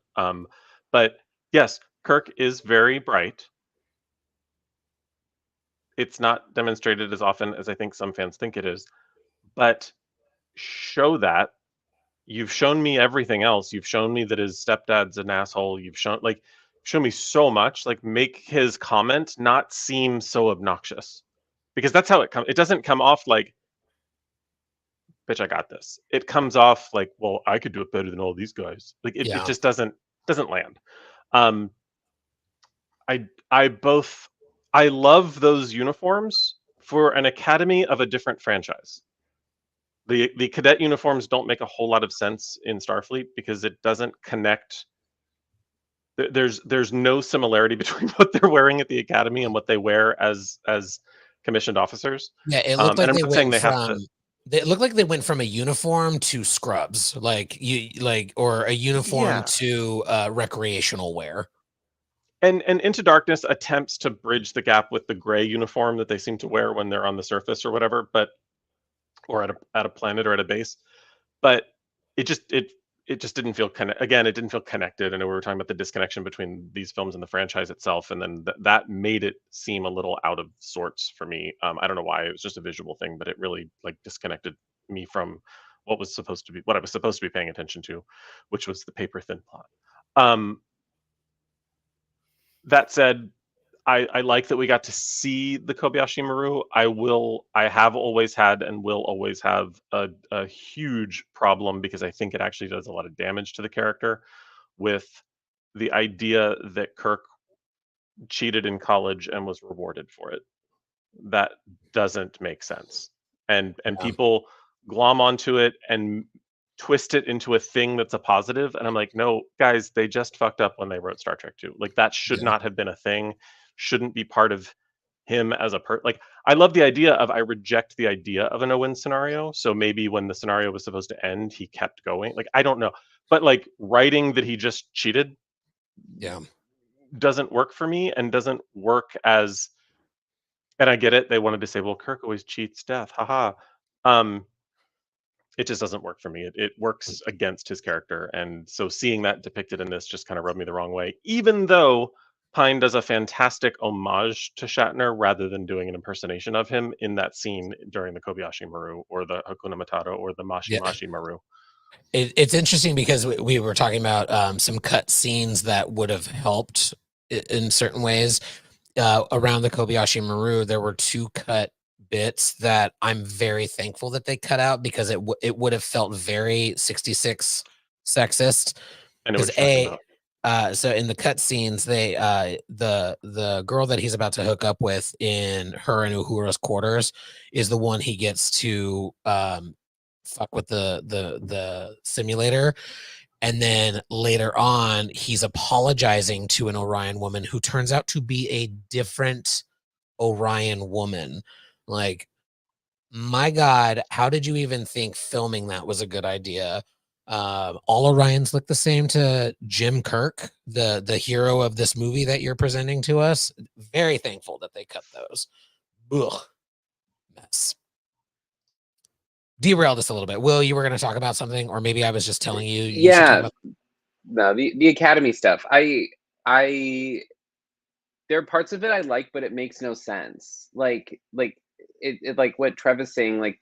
But yes, Kirk is very bright. It's not demonstrated as often as I think some fans think it is, but show that. You've shown me everything else. You've shown me that his stepdad's an asshole. You've shown, like, show me so much. Like, make his comment not seem so obnoxious, because that's how it comes. It doesn't come off like, "Bitch, I got this." It comes off like, "Well, I could do it better than all these guys." Like, it Yeah. just doesn't land. Um, I love those uniforms for an academy of a different franchise. The cadet uniforms don't make a whole lot of sense in Starfleet because it doesn't connect. There's no similarity between what they're wearing at the academy and what they wear as commissioned officers. Yeah, it looked And like I'm they not saying went they have to. from it looked like they went from a uniform to scrubs, or a uniform Yeah. to recreational wear. And Into Darkness attempts to bridge the gap with the gray uniform that they seem to wear when they're on the surface or whatever, or at a planet or at a base. But it just it just didn't feel again, it didn't feel connected. And we were talking about the disconnection between these films and the franchise itself, and then that made it seem a little out of sorts for me. I don't know why. It was just a visual thing, but it really like disconnected me from what I was supposed to be paying attention to, which was the paper thin plot. That said, I like that we got to see the Kobayashi Maru. I have always had and will always have a huge problem, because I think it actually does a lot of damage to the character, with the idea that Kirk cheated in college and was rewarded for it. That doesn't make sense. And Yeah. people glom onto it and twist it into a thing that's a positive. And I'm like, no, guys, they just fucked up when they wrote Star Trek 2. Like, that should Yeah. not have been a thing. Shouldn't be part of him as a like, I love the idea of, I reject the idea of a no-win scenario. So maybe when the scenario was supposed to end, he kept going. Like, I don't know. But like, writing that he just cheated Yeah. doesn't work for me, and doesn't work as, and I get it, they wanted to say, well, Kirk always cheats death. Haha. It just doesn't work for me. It works against his character. And so seeing that depicted in this just kind of rubbed me the wrong way, even though Pine does a fantastic homage to Shatner rather than doing an impersonation of him in that scene during the Kobayashi Maru or the Hakuna Matata or the Mashi Yeah. Mashi Maru. It's interesting because we were talking about some cut scenes that would have helped in certain ways. Around the Kobayashi Maru, there were two cut bits that I'm very thankful that they cut out, because it would have felt very 66 sexist. I know what Because you're talking about. so in the cut scenes, they the girl that he's about to hook up with in her and Uhura's quarters is the one he gets to fuck with the simulator. And then later on, he's apologizing to an Orion woman who turns out to be a different Orion woman. Like, my God, how did you even think filming that was a good idea? All Orions look the same to Jim Kirk, the hero of this movie that you're presenting to us. Very thankful that they cut those. Ugh, mess. Derailed us a little bit. Will, you were going to talk about something, or maybe I was just telling you you should talk Yeah, about. no, the Academy stuff. I there are parts of it I like, but it makes no sense. It like what Trev is saying, like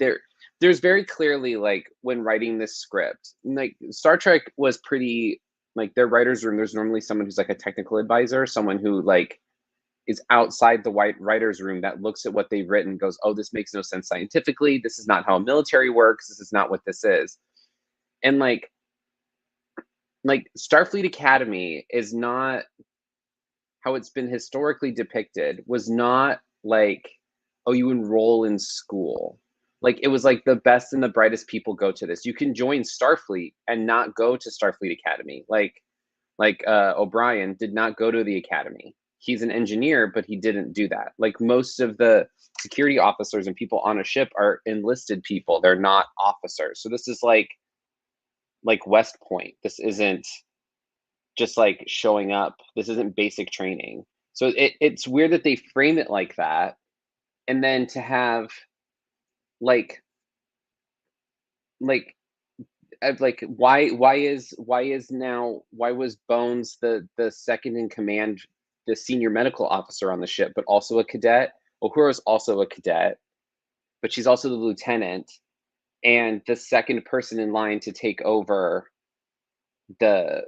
there's very clearly, like, when writing this script, like Star Trek was pretty, like, their writers room, there's normally someone who's like a technical advisor, someone who like is outside the white writers room that looks at what they've written, goes, oh, this makes no sense scientifically, this is not how a military works, this is not what this is. And like Starfleet Academy is not how it's been historically depicted, was not like, oh, you enroll in school. Like, it was like the best and the brightest people go to this. You can join Starfleet and not go to Starfleet Academy. Like O'Brien did not go to the academy. He's an engineer, but he didn't do that. Like, most of the security officers and people on a ship are enlisted people. They're not officers. So this is like West Point. This isn't just like showing up. This isn't basic training. So it's weird that they frame it like that. And then to have like why was Bones the second in command, the senior medical officer on the ship, but also a cadet? Uhura's also a cadet, but she's also the lieutenant and the second person in line to take over the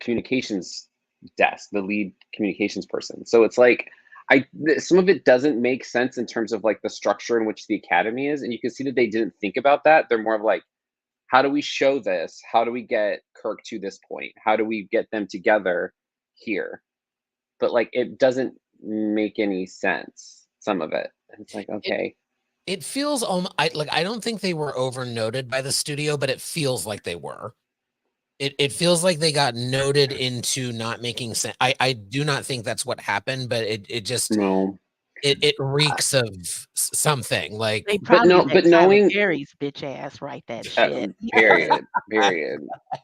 communications desk, the lead communications person. So it's like some of it doesn't make sense in terms of like the structure in which the academy is, and you can see that they didn't think about that. They're more of like, how do we show this? How do we get Kirk to this point? How do we get them together here? But like it doesn't make any sense, some of it. And it's like, okay. It feels I don't think they were over noted by the studio, but it feels like they were. It feels like they got noted into not making sense. I do not think that's what happened, but it just No. it reeks of something like. They But probably no, let but Tyler knowing Perry's bitch ass write that shit. period.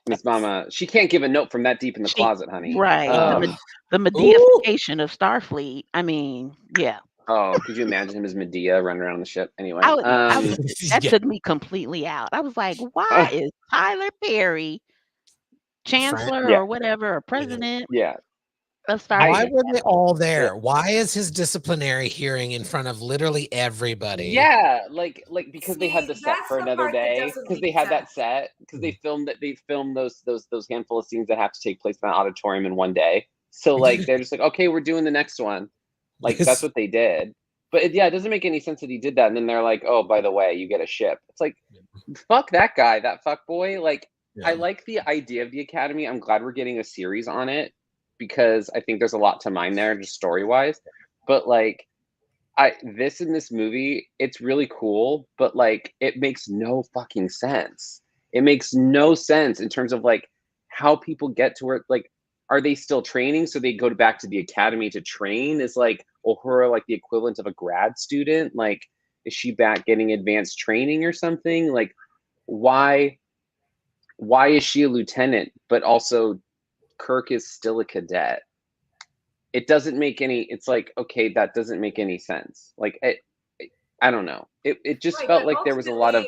Miss Mama, she can't give a note from that deep in the She- closet, honey. Right. Ugh. The Medeification of Starfleet. I mean, yeah. Oh, could you imagine him as Medea running around the ship? Anyway, That Yeah. took me completely out. I was like, why is Tyler Perry chancellor Yeah. or whatever, or president yeah. of Why Starfleet? were they all there? Why is his disciplinary hearing in front of literally everybody? Yeah, like because they had See, the set that's for the another part that day, doesn't because make they had that sense. set, because they filmed those handful of scenes that have to take place in that auditorium in one day. So like they're just like, okay, we're doing the next one. Like that's what they did. But it doesn't make any sense that he did that. And then they're like, oh, by the way, you get a ship. It's like, fuck that guy, that fuck boy. Like, Yeah. I like the idea of the Academy. I'm glad we're getting a series on it because I think there's a lot to mine there, just story wise. But like, in this movie, it's really cool, but like, it makes no fucking sense. It makes no sense in terms of like how people get to where, like, are they still training? So they go back to the academy to train? Is like Uhura like the equivalent of a grad student? Like, is she back getting advanced training or something? Like, why is she a lieutenant, but also Kirk is still a cadet? It doesn't make any. It's like, okay, that doesn't make any sense. Like, I don't know. It just Right, felt but like there was a lot of.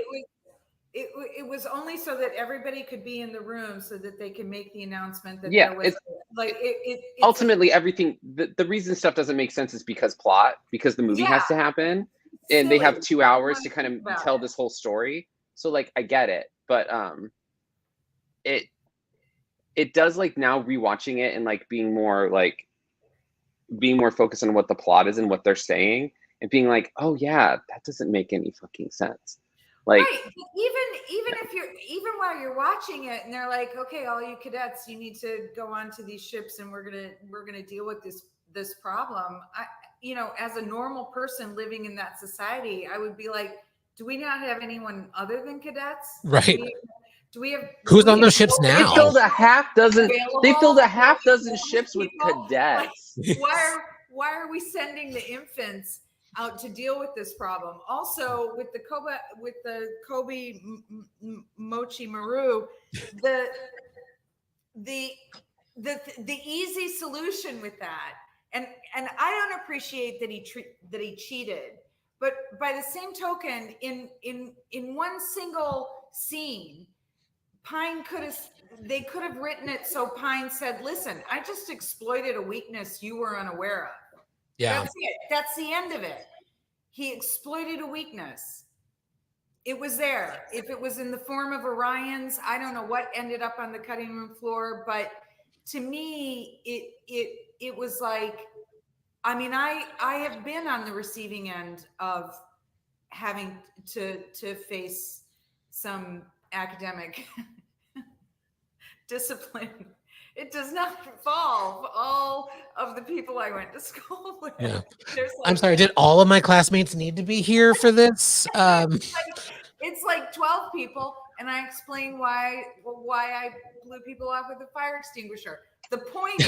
It was only so that everybody could be in the room so that they can make the announcement that Yeah, there was it's like it's ultimately everything. The reason stuff doesn't make sense is because the movie has to happen, and they have silly. 2 I don't hours wanna to kind think of about tell it. this whole story. So like, I get it, but it does, like, now rewatching it and like being more focused on what the plot is and what they're saying, and being like, oh yeah, that doesn't make any fucking sense. Like, Right. Even while you're watching it and they're like, okay, all you cadets, you need to go onto these ships and we're gonna deal with this problem. As a normal person living in that society, I would be like, do we not have anyone other than cadets? Right. Do we have Who's on those ships they now? filled a half dozen available? ships with cadets. Why are we sending the infants out to deal with this problem? Also, with the Kobe Mochi Maru, the easy solution with that, and I don't appreciate that he cheated, but by the same token, in one single scene, they could have written it so Pine said, listen, I just exploited a weakness you were unaware of. Yeah. That's it. That's the end of it. He exploited a weakness. It was there. If it was in the form of Orion's, I don't know what ended up on the cutting room floor, but to me, it was like, I mean, I have been on the receiving end of having to face some academic discipline. It does not involve all of the people I went to school with. Yeah. There's I'm sorry, did all of my classmates need to be here for this? It's like 12 people, and I explain why I blew people off with a fire extinguisher. The point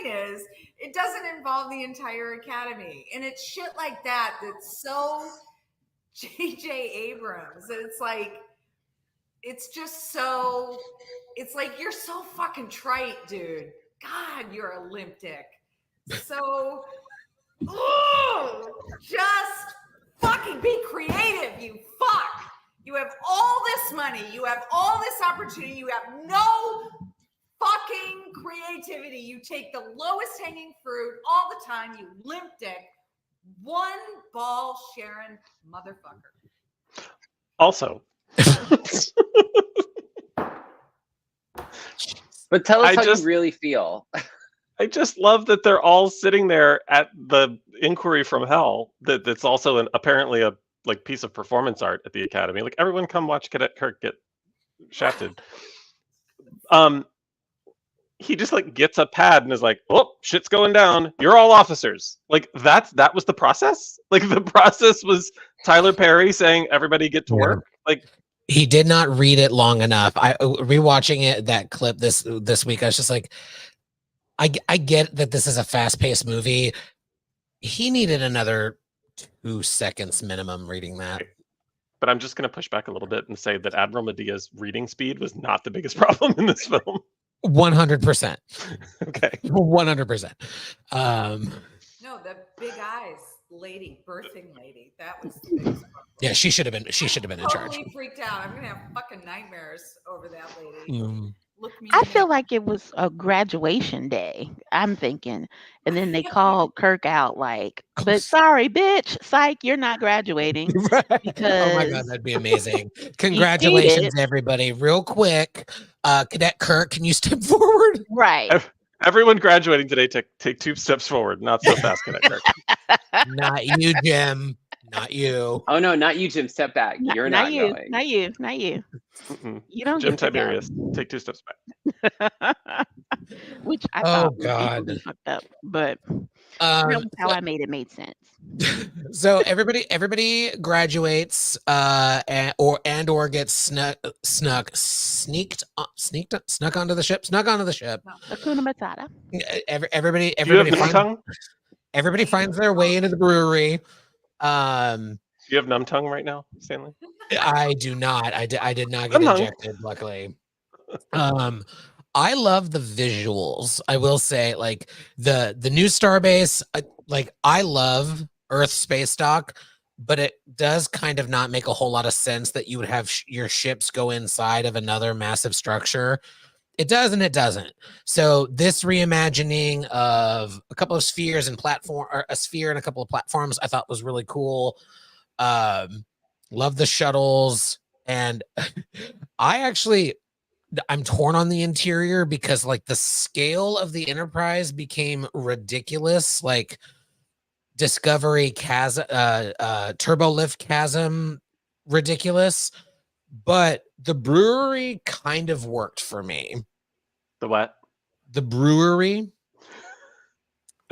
is, it doesn't involve the entire academy, and it's shit like that that's so J.J. Abrams. It's just so. It's like, you're so fucking trite, dude. God, you're a limp dick. So, just fucking be creative, you fuck. You have all this money. You have all this opportunity. You have no fucking creativity. You take the lowest hanging fruit all the time, you limp dick. One ball Sharon motherfucker. Also, But tell us I how just- you really feel. I just love that they're all sitting there at the inquiry from hell. That's also apparently a like piece of performance art at the Academy. Like everyone, come watch Cadet Kirk get shafted. He just like gets a pad and is like, "Oh, shit's going down. You're all officers." Like that was the process. Like the process was Tyler Perry saying, "Everybody get to Yeah. work." Like He did not read it long enough. I rewatching it that clip this week. I was just like, I get that this is a fast paced movie. He needed another 2 seconds minimum reading that. but I'm just going to push back a little bit and say that Admiral Medea's reading speed was not the biggest problem in this film. 100%. Okay. 100%. No, the big eyes lady, birthing lady. That was the biggest problem. Yeah, she should have been in charge. Totally freaked out. I'm gonna have fucking nightmares over that lady. Look me. I in the- feel like it was a graduation day. I'm thinking, and then they called Kirk out like, "But sorry, bitch, psych, you're not graduating Right. Oh my because god, that'd be amazing. Congratulations, cheated." everybody. Real quick, Cadet Kirk, can you step forward? Right." Everyone graduating today, take 2 steps forward. Not so fast, Cadet Kirk. Not you, Jim. Not you. Oh no, not you, Jim. Step back. You're not you, going. not you, not you. Mm-mm. You don't Jim get to go. Tiberius, take 2 steps back. Which I Oh, thought was God. equally fucked up, but that was how So, I made sense. so everybody graduates, or gets snuck onto the ship. Hakuna Matata. Everybody Do you have numb finds, tongue? everybody finds their way into the brewery. Do you have numb tongue right now, Stanley? I do not. I did not get Numb tongue. injected, luckily. I love the visuals. I will say, like the new starbase. I love Earth space dock, but it does kind of not make a whole lot of sense that you would have your ships go inside of another massive structure. It does and it doesn't. So this reimagining of a couple of spheres and a sphere and a couple of platforms, I thought was really cool. Love the shuttles, and I'm torn on the interior because like the scale of the Enterprise became ridiculous. Like Discovery chasm, turbo lift chasm, ridiculous. But the brewery kind of worked for me. The what? The brewery.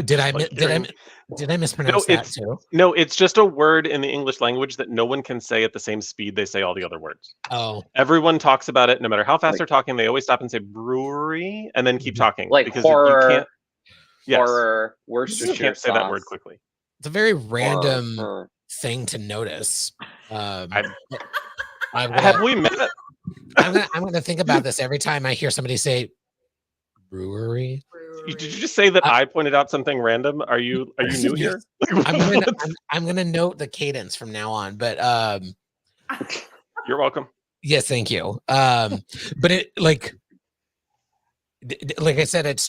Did I Like did I mispronounce that too? No, it's just a word in the English language that no one can say at the same speed they say all the other words. Oh, Everyone talks about it, no matter how fast Like- they're talking. They always stop and say brewery and then keep Mhm. talking. Like because horror, you can't. Yes, horror, you Worcestershire can't say that word quickly. it's a very random Horror. thing to notice. I'm Have gonna, we met? I'm gonna think about this every time I hear somebody say brewery. Did you just say that I pointed out something random? Are you new here? I'm gonna note the cadence from now on. But You're welcome. yes, thank you. But it like I said, it's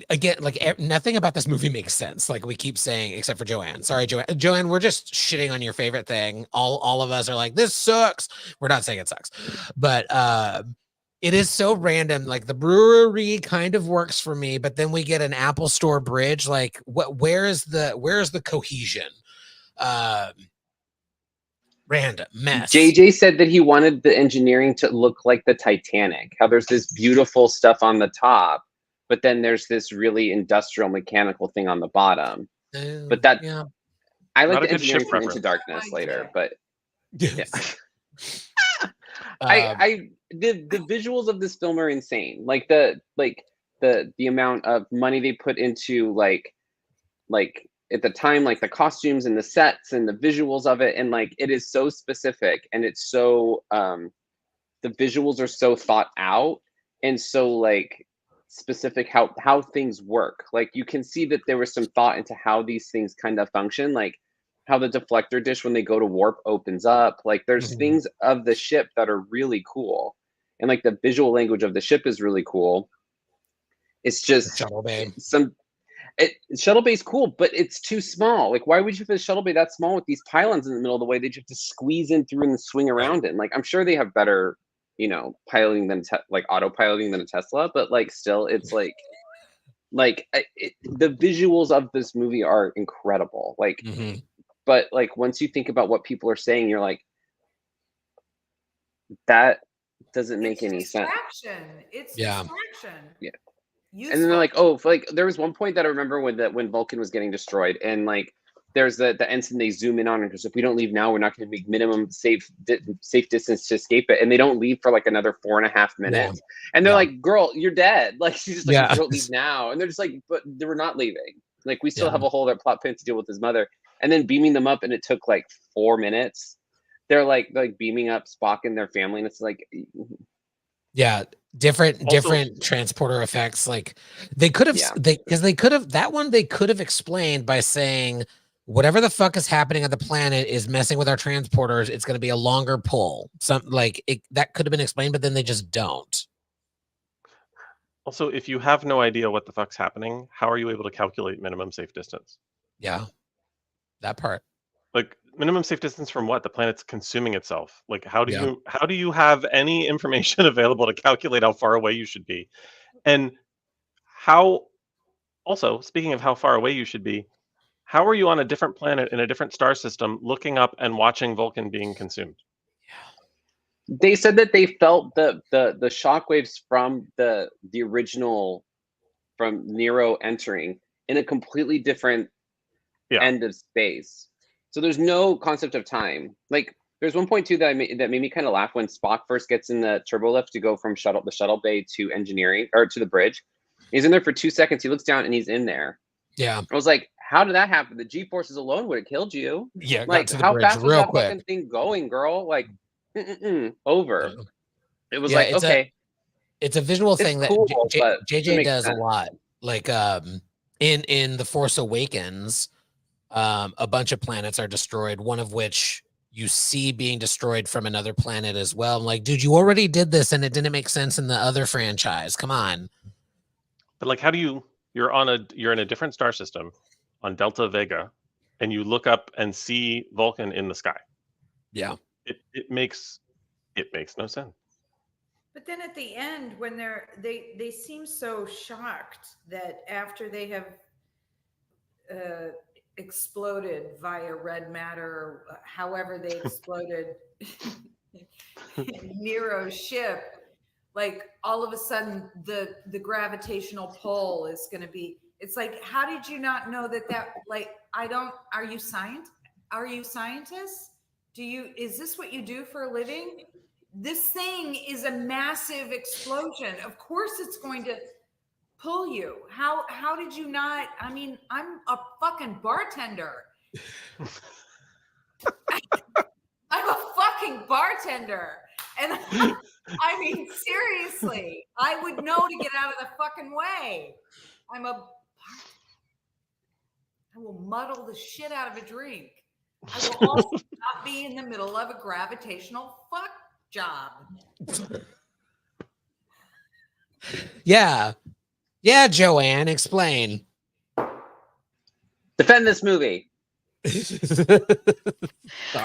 again like nothing about this movie makes sense. Like we keep saying, except for Joanne. Sorry, Joanne. Joanne, we're just shitting on your favorite thing. All of us are like, this sucks. We're not saying it sucks, but it is so random. Like the brewery kind of works for me, but then we get an Apple Store bridge. Like where is the cohesion? Random mess. JJ said that he wanted the engineering to look like the Titanic. How there's this beautiful stuff on the top, but then there's this really industrial mechanical thing on the bottom. But that yeah. I like Not a the good engineering ship from Into reference. Darkness later, but yeah. Um, The visuals of this film are insane. Like the amount of money they put into like at the time, like the costumes and the sets and the visuals of it, and like it is so specific and it's so the visuals are so thought out and so like specific how things work. Like you can see that there was some thought into how these things kind of function, like how the deflector dish when they go to warp opens up. Like there's Mhm. things of the ship that are really cool, and like the visual language of the ship is really cool. It's just Shuttle Bay. Shuttle bay's cool, but it's too small. Like, why would you have a shuttle bay that small with these pylons in the middle of the way that you have to squeeze in through and swing around in? Like, I'm sure they have better, piloting them like autopiloting them to Tesla, but like still it's like the visuals of this movie are incredible. Like, but like once you think about what people are saying, you're like, that doesn't make any sense. It's Yeah. distraction. Yeah. Useful. And then they're like, oh, like there was one point that I remember when Vulcan was getting destroyed, and like there's the ensign they zoom in on, and because if we don't leave now, we're not going to make minimum safe distance to escape it, and they don't leave for like another 4.5 minutes, and they're like, girl, you're dead. Like she's just like, don't leave now, and they're just like, but they were not leaving. Like we still have a whole other plot point to deal with his mother, and then beaming them up, and it took like 4 minutes. They're like beaming up Spock and their family, and it's like, different transporter effects. Like they could have they could have explained by saying whatever the fuck is happening on the planet is messing with our transporters. It's going to be a longer pull. That could have been explained, but then they just don't. Also, if you have no idea what the fuck's happening, how are you able to calculate minimum safe distance? Yeah, that part. Like minimum safe distance from what? The planet's consuming itself. Like how do you have any information available to calculate how far away you should be? And how, also speaking of how far away you should be, how are you on a different planet in a different star system looking up and watching Vulcan being consumed? They said that they felt the shockwaves from the original, from Nero entering in a completely different end of space. So there's no concept of time. Like there's one point too that made me kind of laugh when Spock first gets in the turbo lift to go from the shuttle bay to engineering, or to the bridge. He's in there for 2 seconds. He looks down and he's in there. Yeah. I was like, how did that happen? The G-forces alone would have killed you. Yeah. Like how fast was that fucking thing going, girl? Like over. Yeah. It was like, okay. It's a visual thing cool, that JJ does sense. a lot. Like in The Force Awakens, a bunch of planets are destroyed, one of which you see being destroyed from another planet as well. I'm like, dude, you already did this and it didn't make sense in the other franchise. Come on. But like, how do you're in a different star system on Delta Vega, and you look up and see Vulcan in the sky? Yeah. It makes no sense. But then at the end, when they seem so shocked that after they have exploded via red matter, however they exploded Nero's ship, like all of a sudden the gravitational pull is going to be, it's like, how did you not know that like, are you scientists? Is this what you do for a living? This thing is a massive explosion. Of course it's going to pull you. How did you not? I mean, I'm a fucking bartender. I'm a fucking bartender. And I mean, seriously, I would know to get out of the fucking way. I will muddle the shit out of a drink. I will also not be in the middle of a gravitational fuck job. Yeah. Yeah, Joanne, explain. Defend this movie.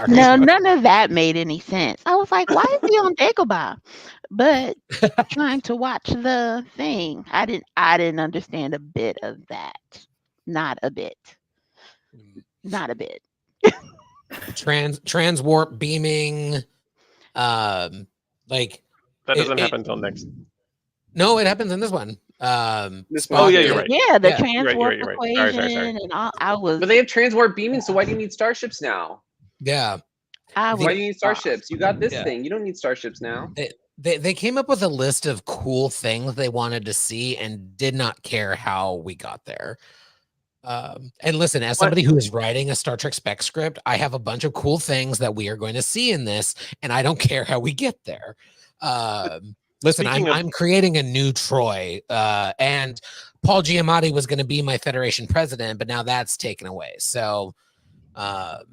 No, none of that made any sense. I was like, why is he on Dagobah? But trying to watch the thing, I didn't understand a bit of that. Not a bit. Not a bit. Transwarp beaming, like that doesn't happen until next. No, it happens in this one. Oh yeah, you're right. Yeah, the Yeah, transwarp you're right. equation Sorry. and all. I was. But they have transwarp beaming, so why do you need starships now? Yeah. Why do you need starships? You got this thing. You don't need starships now. They came up with a list of cool things they wanted to see and did not care how we got there. And listen, as somebody who is writing a Star Trek spec script, I have a bunch of cool things that we are going to see in this, and I don't care how we get there. Listen, I'm creating a new Troy, and Paul Giamatti was going to be my Federation president, but now that's taken away. So I'm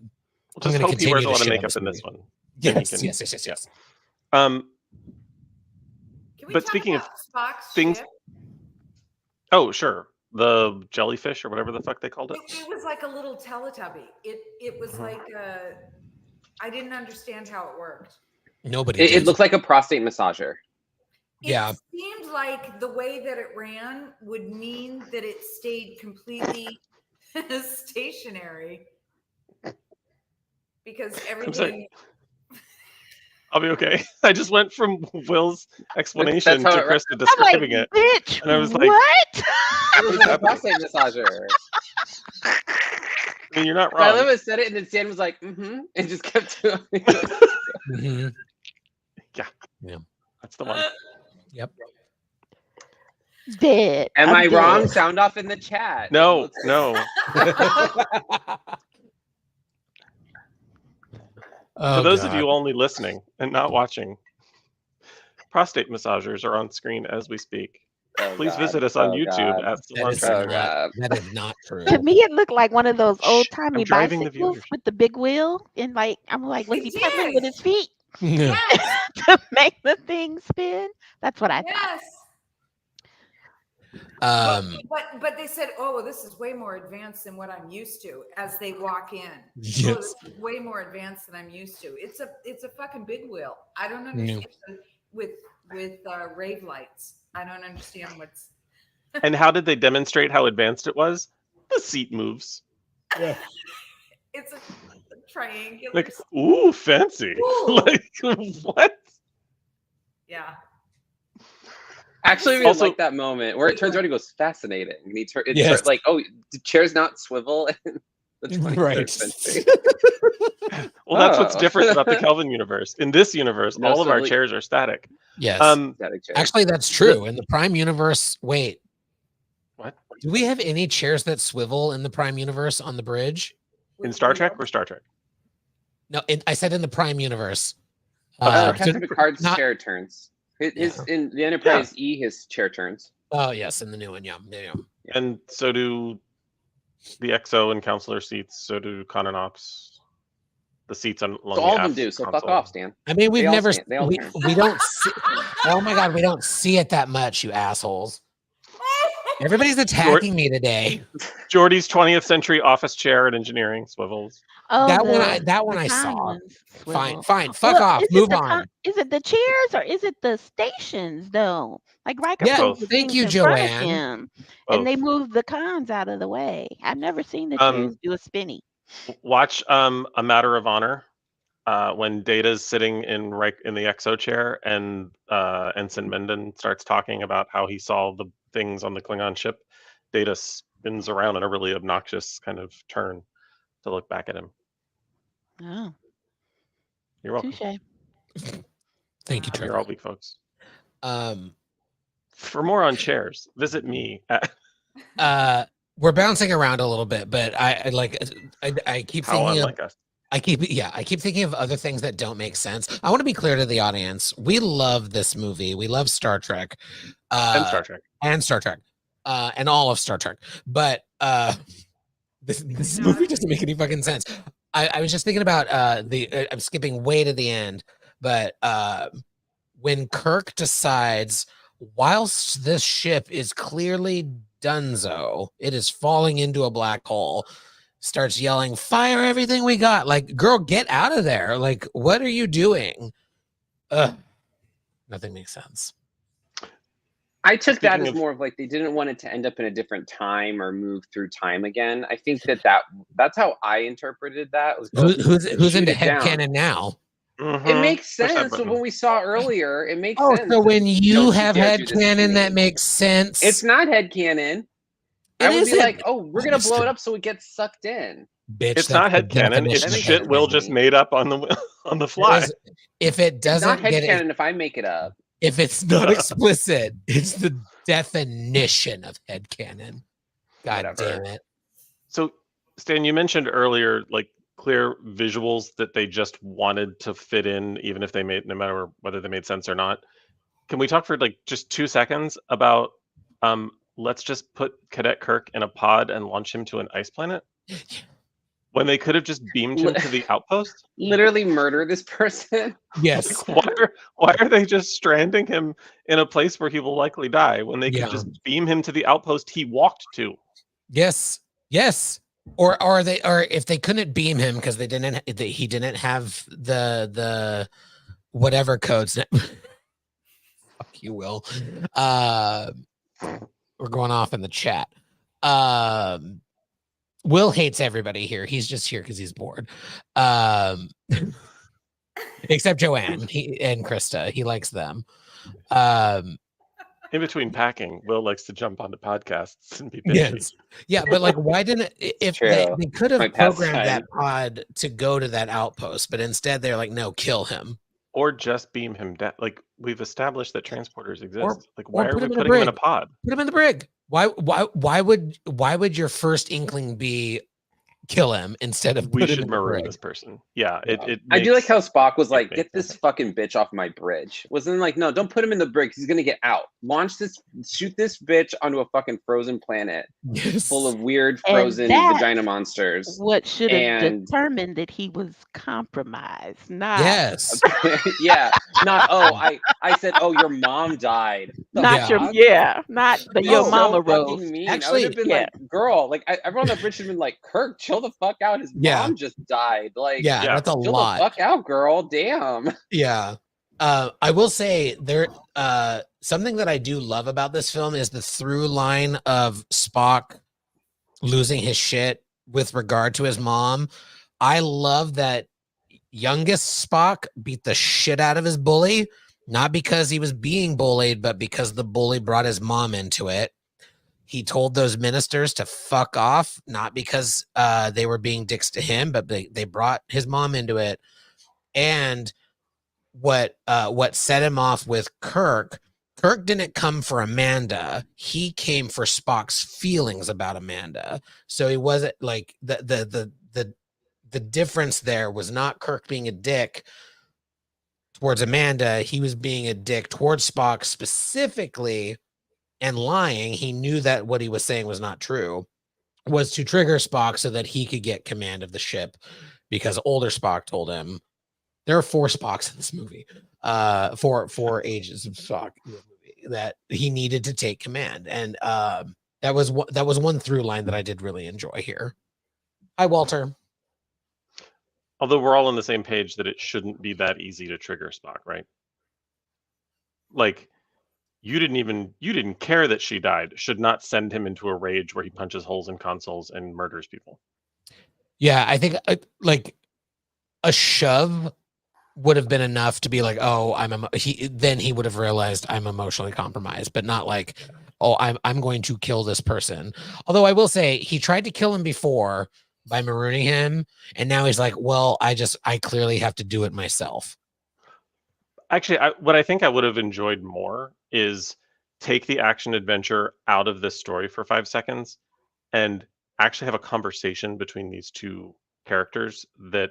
going to continue. He wears a lot of makeup in this one. Yes. But speaking of Spock's things, ship? Oh sure, the jellyfish or whatever the fuck they called it. It was like a little Teletubby. It was like I didn't understand how it worked. Nobody It did. looked like a prostate massager. Yeah. It seemed like the way that it ran would mean that it stayed completely stationary because everything. I'll be okay. I just went from Will's explanation how to it- Krista I'm like, describing it. bitch, And I was like, what? It was like a prostate massager. I mean, you're not I wrong. love it said it, and then Stan was like, and just kept doing it. Mm-hmm. That's the one. Yep. Dead. Am I'm I dead. wrong? Sound off in the chat. It No, looks- no. Oh, For those God. of you only listening and not watching, prostate massagers are on screen as we speak. Oh, Please God. visit us on Oh, YouTube God. at Salon. That is Oh, not. God. That is not true. To me, it looked like one of those Shh, old timey I'm driving the bicycles viewers. with the big wheel, and like I'm like, was It he pedaling did. with his feet Yes, to make the thing spin? That's what I thought. yes. But they said, oh, well, this is way more advanced than what I'm used to as they walk in. Oh, Yes. this is way more advanced than I'm used to. It's a fucking big wheel. I don't understand with rave lights. I don't understand what's. And how did they demonstrate how advanced it was? The seat moves. It's a triangular. Like, ooh, fancy. Ooh. Like, what? Yeah. Actually, we Also- like that moment where it turns around and goes, fascinating. And he Yes. like, oh, the chair's not swivel in the 23rd Right. century. Well, that's what's Oh. different about the Kelvin universe. In this universe, No, all of so our like- chairs are static. Yes. Static chair. Actually, that's true. In the Prime universe, wait. What? Do we have any chairs that swivel in the Prime universe on the bridge? In Star Trek or Star Trek? No, I said in the Prime universe. Captain Picard's not- chair turns. His in the Enterprise E, his chair turns. Oh, yes, in the new one. Yeah. And so do the XO and counselor seats. So do Con and Ops. The seats on along So all the of them aft do. So fuck console. off, Stan. I mean, we've They all never stand- they all we, turn. we don't see. Oh my God, we don't see it that much, you assholes. Everybody's attacking me today. Geordie's 20th century office chair and engineering swivels. Oh, that the one I kind saw. ones Fine, swivel. fuck Well, off. is it Move the on. is it the chairs or is it the stations though? Like Riker Yeah, puts the thank things you, in front of Joanne. him, Both. and they move the cons out of the way. I've never seen the Um, chairs do a spinny. Watch A Matter of Honor when Data's sitting in the XO chair and Ensign Menden starts talking about how he saw the things on the Klingon ship. Data spins around in a really obnoxious kind of turn to look back at him. Oh, You're welcome. touche. Thank you, You're Trevor. all weak, folks. Um, For more on chairs, visit me at we're bouncing around a little bit, but I keep How thinking of Unlike Us. I keep thinking of other things that don't make sense. I want to be clear to the audience. We love this movie. We love Star Trek. And Star Trek. And all of Star Trek. But this movie doesn't make any fucking sense. I was just thinking about I'm skipping way to the end, but when Kirk decides, whilst this ship is clearly donezo, it is falling into a black hole, starts yelling, fire everything we got. Like, girl, get out of there. Like, what are you doing? Nothing makes sense. I took that Speaking as of- more of like they didn't want it to end up in a different time or move through time again. I think that's how I interpreted that. Was, Who's shoot into it down. headcanon now? It makes Push that sense. button. When we saw earlier, it makes Oh, sense. so when you Don't have dare do this to headcanon, that me. makes sense. It's not headcanon. It I would be isn't. like, oh, we're gonna blow Mr. it up so it gets sucked in. Bitch, It's not that's the headcanon. definition It's of makes shit sense. Will headcanon. just made up on the fly. It is- If it It's not doesn't get headcanon if I make it up. if it's not explicit, it's the definition of headcanon. God Whatever. damn it. So, Stan, you mentioned earlier, like clear visuals that they just wanted to fit in, even if they made, no matter whether they made sense or not. Can we talk for like just 2 seconds about, let's just put Cadet Kirk in a pod and launch him to an ice planet? When they could have just beamed him to the outpost? Literally murder this person. Yes. Why are they just stranding him in a place where he will likely die when they Yeah. could just beam him to the outpost he walked to? Yes. Or if they couldn't beam him because he didn't have the whatever codes. Fuck you, Will. We're going off in the chat. Will hates everybody here. He's just here because he's bored. Except Joanne and Krista. He likes them. In between packing, Will likes to jump onto podcasts and be bitchy. Yes. Yeah, but like, why didn't if they True. could have My programmed pastime. that pod to go to that outpost, but instead they're like, no, kill him. Or just beam him down. Like, we've established that transporters exist. Like, or why are put we him in a putting him in a brig. pod? Put him in the brig. Why would your first inkling be kill him instead of We put him should in the maroon brig? this person. Yeah, it I do like makes- how Spock was like, makes "Get this sense. fucking bitch off my bridge." Wasn't like, no, don't put him in the brig. He's gonna get out. Shoot this bitch onto a fucking frozen planet Yes. full of weird And frozen that's vagina monsters. what should have And- determined that he was compromised, not Yes. Yeah, not I said, oh, your mom died. The not your fuck? not the That's your so mama fucking rose. mean. Actually, I would have been yeah. like, girl, like everyone on the bridge should have been like, Kirk, chill the fuck out. His Yeah. mom just died. Like, Yeah, Yeah. that's a chill lot. the fuck out, girl. Damn. Yeah. I will say there something that I do love about this film is the through line of Spock losing his shit with regard to his mom. I love that youngest Spock beat the shit out of his bully, not because he was being bullied, but because the bully brought his mom into it. He told those ministers to fuck off, not because they were being dicks to him, but they brought his mom into it. And what set him off with Kirk didn't come for Amanda. He came for Spock's feelings about Amanda. So he wasn't like the difference there was not Kirk being a dick towards Amanda. He was being a dick towards Spock specifically and lying. He knew that what he was saying was not true, was to trigger Spock so that he could get command of the ship, because older Spock told him. There are 4 Spocks in this movie, 4 ages of Spock in the movie, that he needed to take command, and that was one through line that I did really enjoy here. Hi, Walter. Although we're all on the same page that it shouldn't be that easy to trigger Spock, right? Like, you didn't care that she died. Should not send him into a rage where he punches holes in consoles and murders people. Yeah, I think like a shove would have been enough to be like, oh, then he would have realized I'm emotionally compromised, but not like, oh, I'm going to kill this person. Although I will say he tried to kill him before by marooning him, and now he's like, well, I clearly have to do it myself. Actually, what I think I would have enjoyed more is take the action adventure out of this story for 5 seconds and actually have a conversation between these two characters that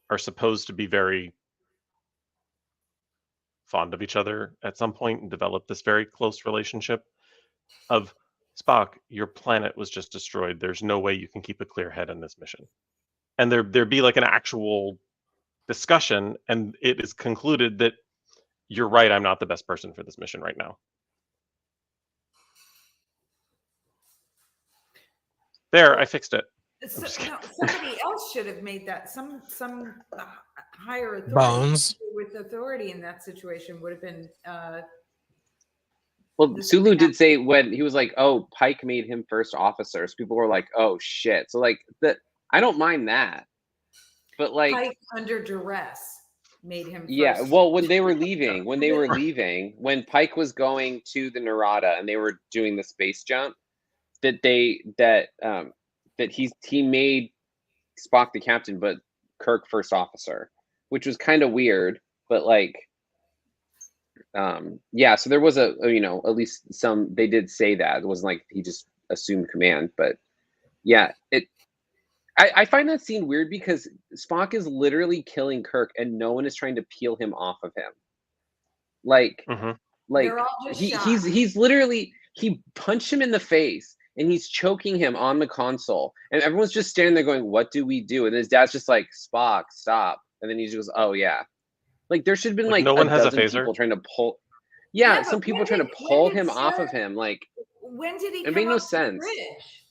are supposed to be very fond of each other at some point and develop this very close relationship of, Spock, your planet was just destroyed. There's no way you can keep a clear head on this mission. And there be like an actual discussion, and it is concluded that you're right, I'm not the best person for this mission right now. There, I fixed it. So, no, somebody else should have made that. Some higher authority Bones. with authority in that situation would have been. Well, Sulu did say when he was like, "Oh, Pike made him first officer," so people were like, "Oh shit!" So like that, I don't mind that, but like, Pike under duress made him. yeah. First. Well, when they were leaving, when Pike was going to the Narada and they were doing the space jump, that he made Spock the captain, but Kirk first officer, which was kind of weird, but like. Yeah, so there was at least they did say that. It wasn't like he just assumed command, but yeah, I find that scene weird because Spock is literally killing Kirk and no one is trying to peel him off of him. Like They're all just he's literally, he punched him in the face and he's choking him on the console and everyone's just standing there going, what do we do? And his dad's just like, Spock, stop. And then he just goes, oh yeah. Like there should have been like no one has a dozen phaser. people trying to pull. Yeah, Yeah, some but people when trying to did- pull when did him off Sarah- of him. Like When did he? it come made no up the sense. bridge?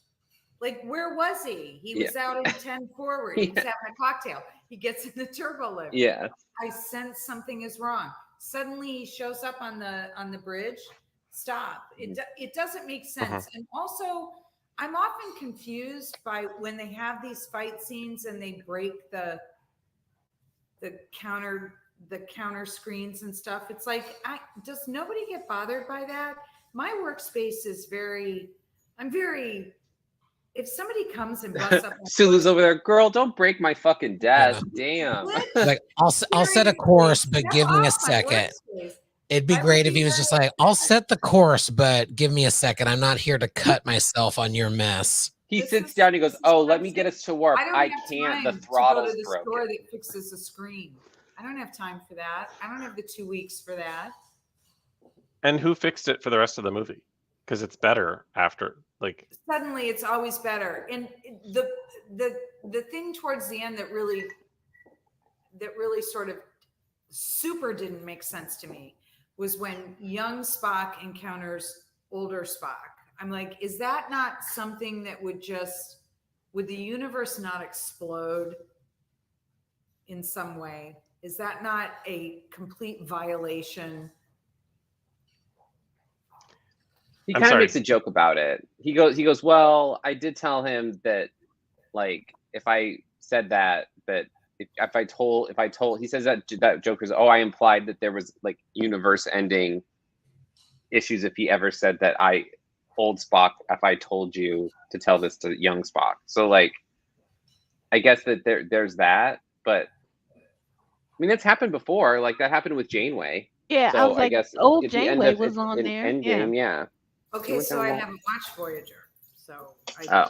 Like where was he? He was out in 10 forward. He was Yeah. having a cocktail. He gets in the turbo lift. Yeah. I sense something is wrong. Suddenly he shows up on the bridge. Stop. It doesn't make sense. And also, I'm often confused by when they have these fight scenes and they break the counter screens and stuff. It's like, does nobody get bothered by that? My workspace is if somebody comes and busts up Sulu's over there, girl, don't break my fucking desk. Damn. Like, I'll set a course, but give me a second. It'd be great if he was just like, I'll set the course, but give me a second. I'm not here to cut myself on your mess. He sits down and he goes, oh, let me get us to warp. I can't. The throttle's broken. To go to the store that fixes a screen. I don't have time for that. I don't have the 2 weeks for that. And who fixed it for the rest of the movie? Because it's better after, like, suddenly it's always better. And the thing towards the end that really sort of super didn't make sense to me was when young Spock encounters older Spock. I'm like, is that not something that would the universe not explode in some way? Is that not a complete violation? He kind of makes a joke about it. He goes, well, I did tell him that, like, if I said that if I told, he says that Joker's, I implied that there was like universe ending issues if he ever said that old Spock, if I told you to tell this to young Spock. So like, I guess that there's that, but I mean, that's happened before. Like that happened with Janeway. Yeah, so I was like, guess old Janeway was on there. Endgame, yeah. Okay, so I haven't watched Voyager. So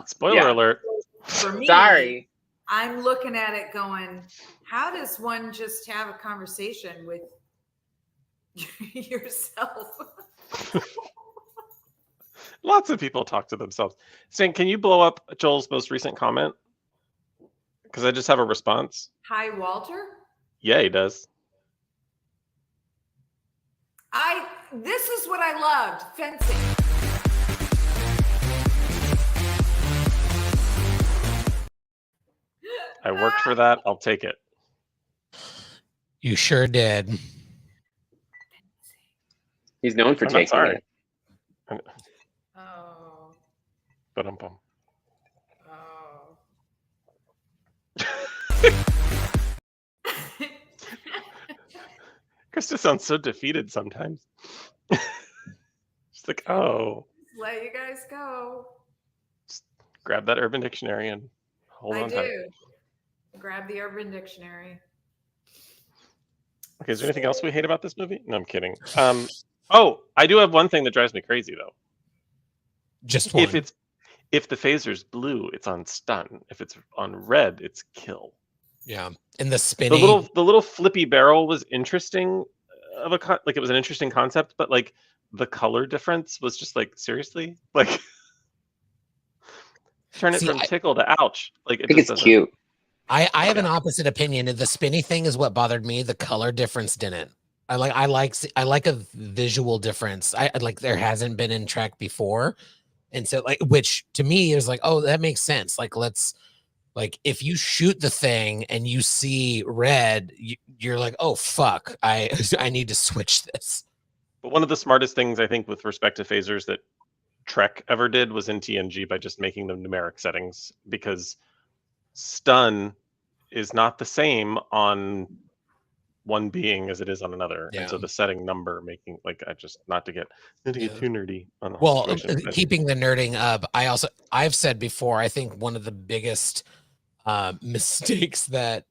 spoiler alert. For me, sorry. I'm looking at it going, how does one just have a conversation with yourself? Lots of people talk to themselves. Stan, can you blow up Joel's most recent comment? Because I just have a response. Hi, Walter. Yeah, he does. This is what I loved, fencing. I worked for that. I'll take it. You sure did. He's known for taking it. Oh. Ba-dum-bum. Oh. Krista sounds so defeated sometimes. She's like, oh. Just let you guys go. Just grab that Urban Dictionary and hold on tight. Grab the Urban Dictionary. Okay, is there anything else we hate about this movie? No, I'm kidding. I do have one thing that drives me crazy though. Just one. If the phaser's blue, it's on stun. If it's on red, it's kill. Yeah, and the spinning. The little flippy barrel was interesting. It was an interesting concept, but like the color difference was just like seriously, like turn it from tickle to ouch. Like I think it's cute. I have an opposite opinion. The spinny thing is what bothered me. The color difference didn't. I like a visual difference. I like there hasn't been in Trek before, and so like which to me is like, oh, that makes sense. Like if you shoot the thing and you see red, you're like, oh fuck, I need to switch this. But one of the smartest things I think with respect to phasers that Trek ever did was in TNG by just making them numeric settings, because stun is not the same on one being as it is on another. Yeah. And so the setting number making not to get too nerdy on the whole whole situation. Keeping the nerding up, I've said before, I think one of the biggest mistakes that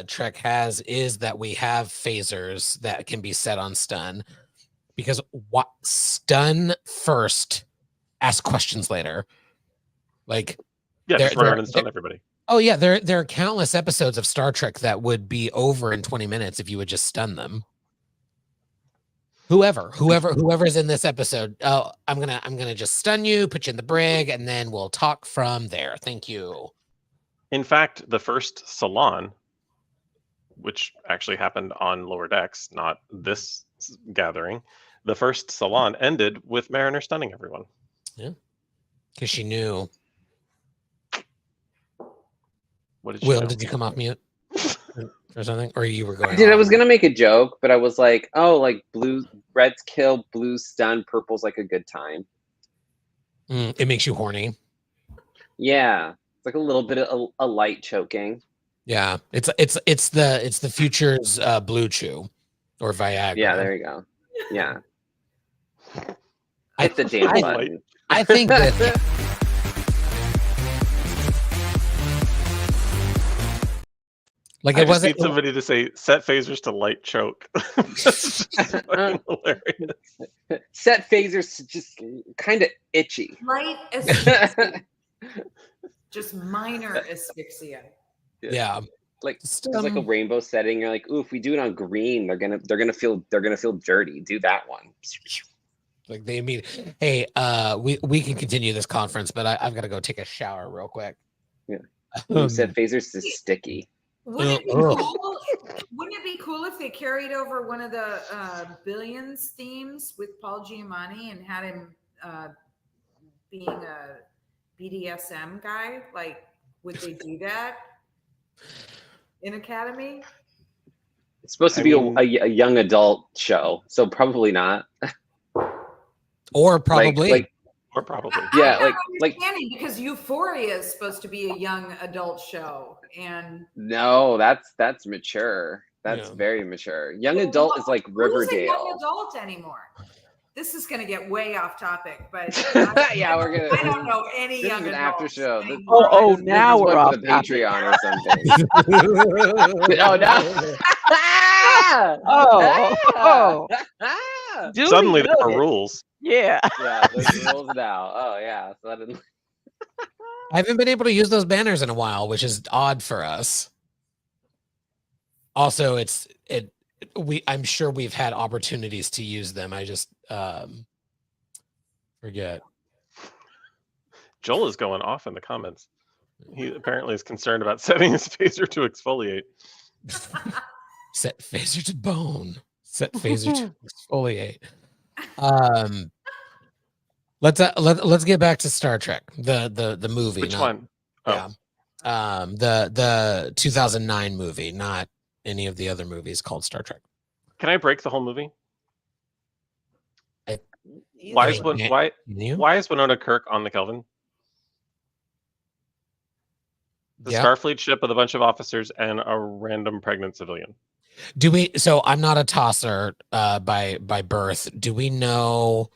Trek has is that we have phasers that can be set on stun, because stun first, ask questions later. Like just run around and stun everybody. Oh yeah, there are countless episodes of Star Trek that would be over in 20 minutes if you would just stun them. Whoever's in this episode, oh, I'm gonna just stun you, put you in the brig, and then we'll talk from there. Thank you. In fact, the first Salon, which actually happened on lower decks, not this gathering, the first Salon ended with Mariner stunning everyone. Yeah, because she knew. What did you Will, know? did you come off mute? or something? Or you were going? I did. I on? was gonna make a joke, but I was like, oh, like reds kill, blues stun, purple's like a good time. It makes you horny. Yeah, it's like a little bit of a light choking. Yeah, it's the future's Blue Chew or Viagra. Yeah, there you go. Yeah, I- hit the damn I- button. I think that like I it just wasn't. need somebody to say set phasers to light choke. That's just fucking hilarious. Set phasers just kind of itchy. Light asphyxia. Just minor asphyxia. Yeah, Like Just, there's like a rainbow setting. You're like, ooh, if we do it on green, they're gonna feel dirty. Do that one. like they mean, hey, we can continue this conference, but I've got to go take a shower real quick. Yeah. Ooh, set phasers is sticky. Wouldn't it be Ugh. cool? Wouldn't it be cool if they carried over one of the Billions themes with Paul Giamatti and had him being a BDSM guy? Like, would they do that in Academy? It's supposed to I be mean- a young adult show, so probably not. Or probably. like Or probably. Yeah, I'm not like- understanding because Euphoria is supposed to be a young adult show, and no, that's mature. That's Yeah. very mature. Young Well, adult is like who's a young Riverdale. adult anymore? This is going to get way off topic, but Yeah, we're gonna. I don't know any This young is an adults after show. anymore. Oh, This now is we're one off for the topic. Patreon or something. Oh no! Oh. Do we Suddenly know there are that? rules. Yeah. Yeah, there's rules now. Oh yeah, suddenly. I haven't been able to use those banners in a while, which is odd for us. Also, I'm sure we've had opportunities to use them. I just forget. Joel is going off in the comments. He apparently is concerned about setting his phaser to exfoliate. Set phaser to bone. Set phaser to exfoliate. Let's get back to Star Trek, the movie. Which not- one? Oh, Yeah. The 2009 movie, not any of the other movies called Star Trek. can I break the whole movie? Either Why is way. why is Winona Kirk on the Kelvin? The Yeah. Starfleet ship with a bunch of officers and a random pregnant civilian. Do we? So I'm not a tosser by birth. Do we know?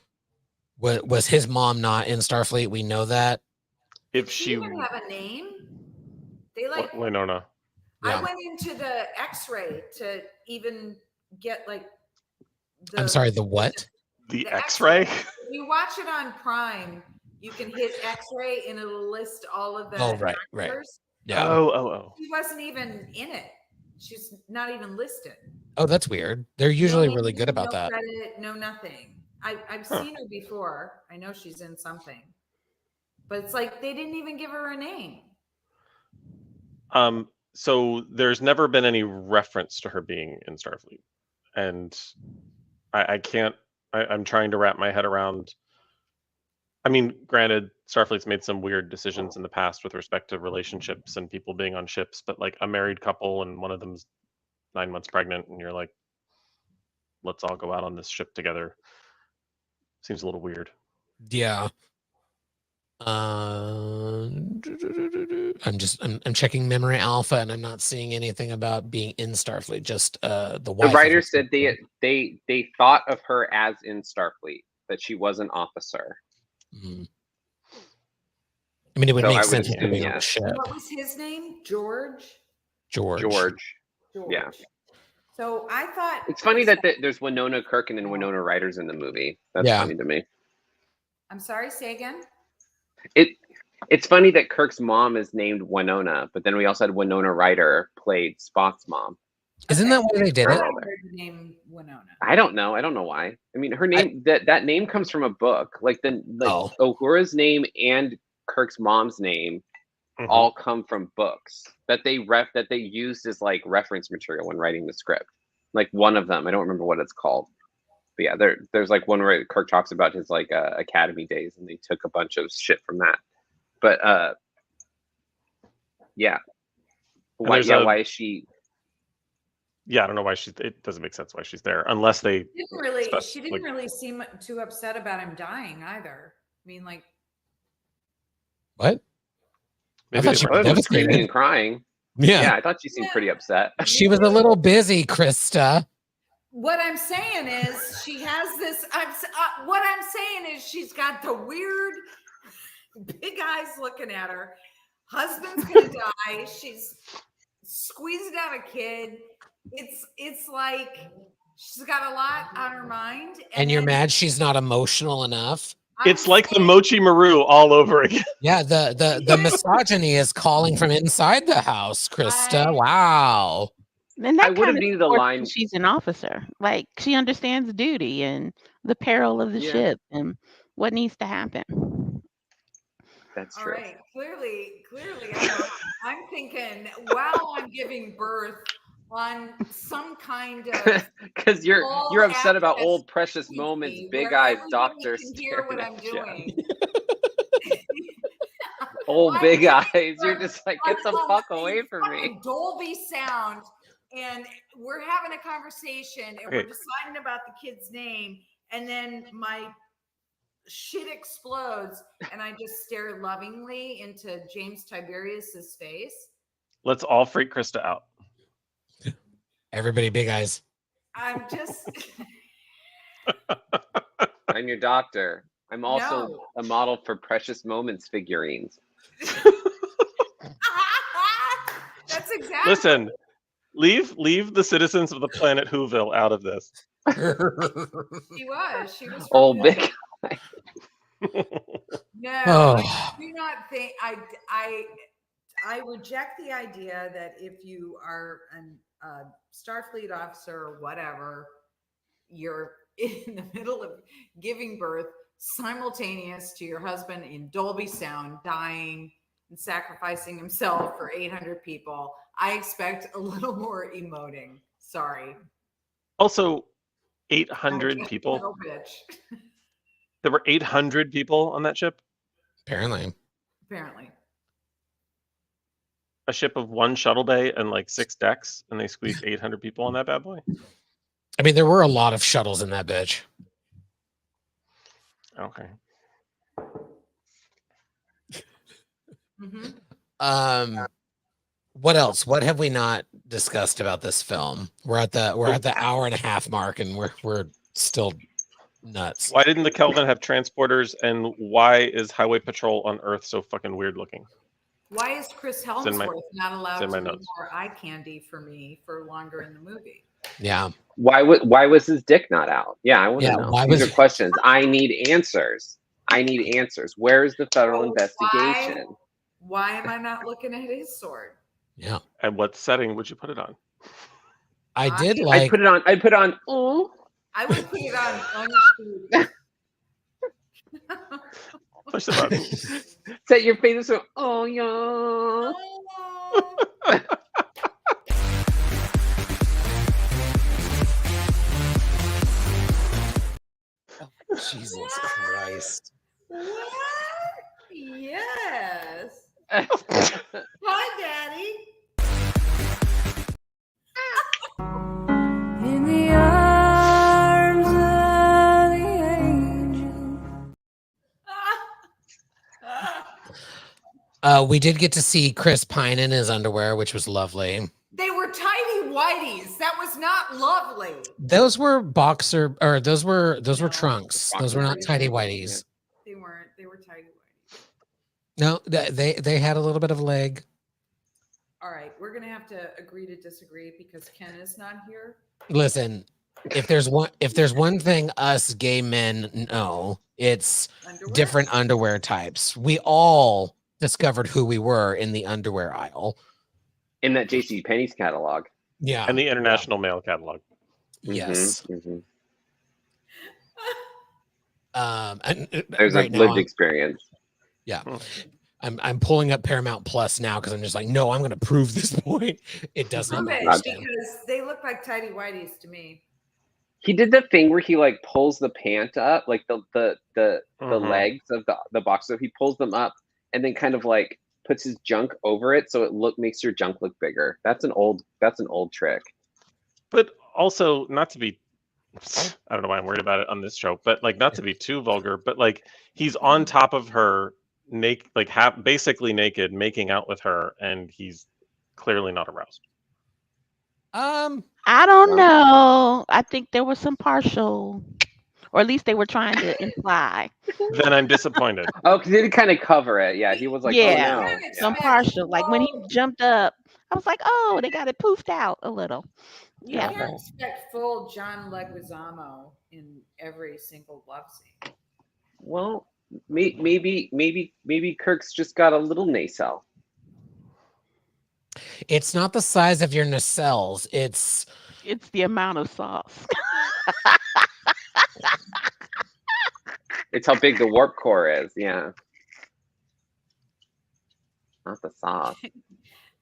Was his mom not in Starfleet? We know that. If Did she even have a name? They like. Winona. Yeah. I went into the X-ray to even get like. I'm sorry. The what? The The X-ray? If you watch it on Prime, you can hit X-ray and it'll list all of the Oh, right. actors. Yeah. Oh. She wasn't even in it. She's not even listed. Oh, that's weird. They're usually No really name, good about no that. Credit, no nothing. I've Huh. seen her before. I know she's in something, but it's like they didn't even give her a name. So there's never been any reference to her being in Starfleet, and I can't. I'm trying to wrap my head around. I mean, granted, Starfleet's made some weird decisions in the past with respect to relationships and people being on ships, but like a married couple and one of them's 9 months pregnant, and you're like, let's all go out on this ship together. Seems a little weird. Yeah. I'm checking Memory Alpha, and I'm not seeing anything about being in Starfleet. Just the The wife. writer said they thought of her as in Starfleet, that she was an officer. Mhm. I mean, it would So make I would sense assume, to be on yeah. a ship. What was his name? George. George. George. Yeah. So I thought It's funny that there's Winona Kirk and then Winona Ryder's in the movie. That's Yeah. funny to me. I'm sorry. Say again. It's funny that Kirk's mom is named Winona, but then we also had Winona Ryder played Spock's mom. Isn't that why they did I it? Girl. heard the name Winona. I don't know. I don't know why. I mean, her name that name comes from a book. Like Oh. Uhura's name and Kirk's mom's name Mhm. all come from books that they used as like reference material when writing the script. Like one of them, I don't remember what it's called. But yeah, there's like one where Kirk talks about his like academy days, and they took a bunch of shit from that. But yeah, there's why is she? yeah, I don't know why it doesn't make sense why she's there unless they She didn't really seem too upset about him dying either. I mean, like, What? maybe I they thought she were. was Well, screaming devastated. and crying. Yeah. Yeah, I thought she seemed pretty upset. She was a little busy, Krista. what I'm saying is she has this. What I'm saying is she's got the weird big eyes looking at her. Husband's gonna die. She's squeezing out a kid. It's like she's got a lot on her mind. And you're mad she's not emotional enough. It's like the Mochi Maru all over again. Yeah, the misogyny is calling from inside the house, Krista. Wow. And that I would have kind of needed a supports line. that she's an officer. Like she understands duty and the peril of the Yeah. ship and what needs to happen. That's All true. right, clearly, I'm thinking while I'm giving birth on some kind of Because you're all upset about access old precious TV moments, where big eyes everybody doctor can hear staring what at I'm you. doing. Old I'm big giving eyes. You're birth just like, get the on fuck away from me. fucking Dolby sound, and we're having a conversation, and we're Okay. deciding about the kid's name, and then my shit explodes, and I just stare lovingly into James Tiberius's face. Let's all freak Krista out. Everybody, big eyes. I'm just I'm your doctor. I'm also No. a model for Precious Moments figurines. that's exactly. Listen, leave the citizens of the planet Whoville out of this. She was from Old the- big. No, Oh. I do not think I reject the idea that if you are a Starfleet officer or whatever, you're in the middle of giving birth simultaneous to your husband in Dolby sound, dying and sacrificing himself for 800 people. I expect a little more emoting. Sorry. Also, 800 people. No, bitch. There were 800 people on that ship. Apparently. A ship of one shuttle bay and like 6 decks, and they squeezed 800 people on that bad boy. I mean, there were a lot of shuttles in that bitch. Okay. What else? What have we not discussed about this film? We're at the hour and a half mark, and we're still nuts. Why didn't the Kelvin have transporters, and why is Highway Patrol on Earth so fucking weird looking? Why is Chris in my- Helmsworth not allowed in my to be notes. more eye candy for me for longer in the movie? Yeah. Why was his dick not out? Yeah, I want to Yeah, know. why These was- are questions. I need answers. Where is the federal investigation? Why am I not looking at his sword? Yeah. And what setting would you put it on? I did I like. put it on. Oh, I would put it on unshoot. Push the button. set your face so. Oh yeah. Oh. Jesus Christ. What? Yes. Hi, Daddy. In the arms of the angel. We did get to see Chris Pine in his underwear, which was lovely. They were tidy whities. That was not lovely. Those were those were No. trunks. Those were not tidy whities. They weren't. They were tidy whities. No, they had a little bit of leg. All right, we're gonna have to agree to disagree because Ken is not here. Listen, if there's one thing us gay men know, it's Underwear? different underwear types. We all discovered who we were in the underwear aisle. In that J.C. Penney's catalog. Yeah. And the International Mail Catalog. Yes. Mhm. And There's right a now lived experience. yeah. I'm pulling up Paramount Plus now because I'm just like, no, I'm gonna prove this point. It does not Okay, matter. because they look like tidy whities to me. He did the thing where he like pulls the pant up, like the Mhm. legs of the boxer. He pulls them up and then kind of like puts his junk over it, so it makes your junk look bigger. That's an old trick. But also, not to be, I don't know why I'm worried about it on this show, but like not to be too vulgar, but like he's on top of her, naked, like basically naked, making out with her, and he's clearly not aroused. I don't Well, know. I think there was some partial, or at least they were trying to imply. Then I'm disappointed. oh, because he did kind of cover it. Yeah, he was like, "Oh Yeah, no." can't Yeah. some expect partial. Like when he full, jumped up, I was like, oh, they got it poofed out a little. you Yeah. can't expect full John Leguizamo in every single love scene. Well, maybe Kirk's just got a little nacelle. It's not the size of your nacelles. It's It's the amount of sauce. It's how big the warp core is. Yeah, not the sauce.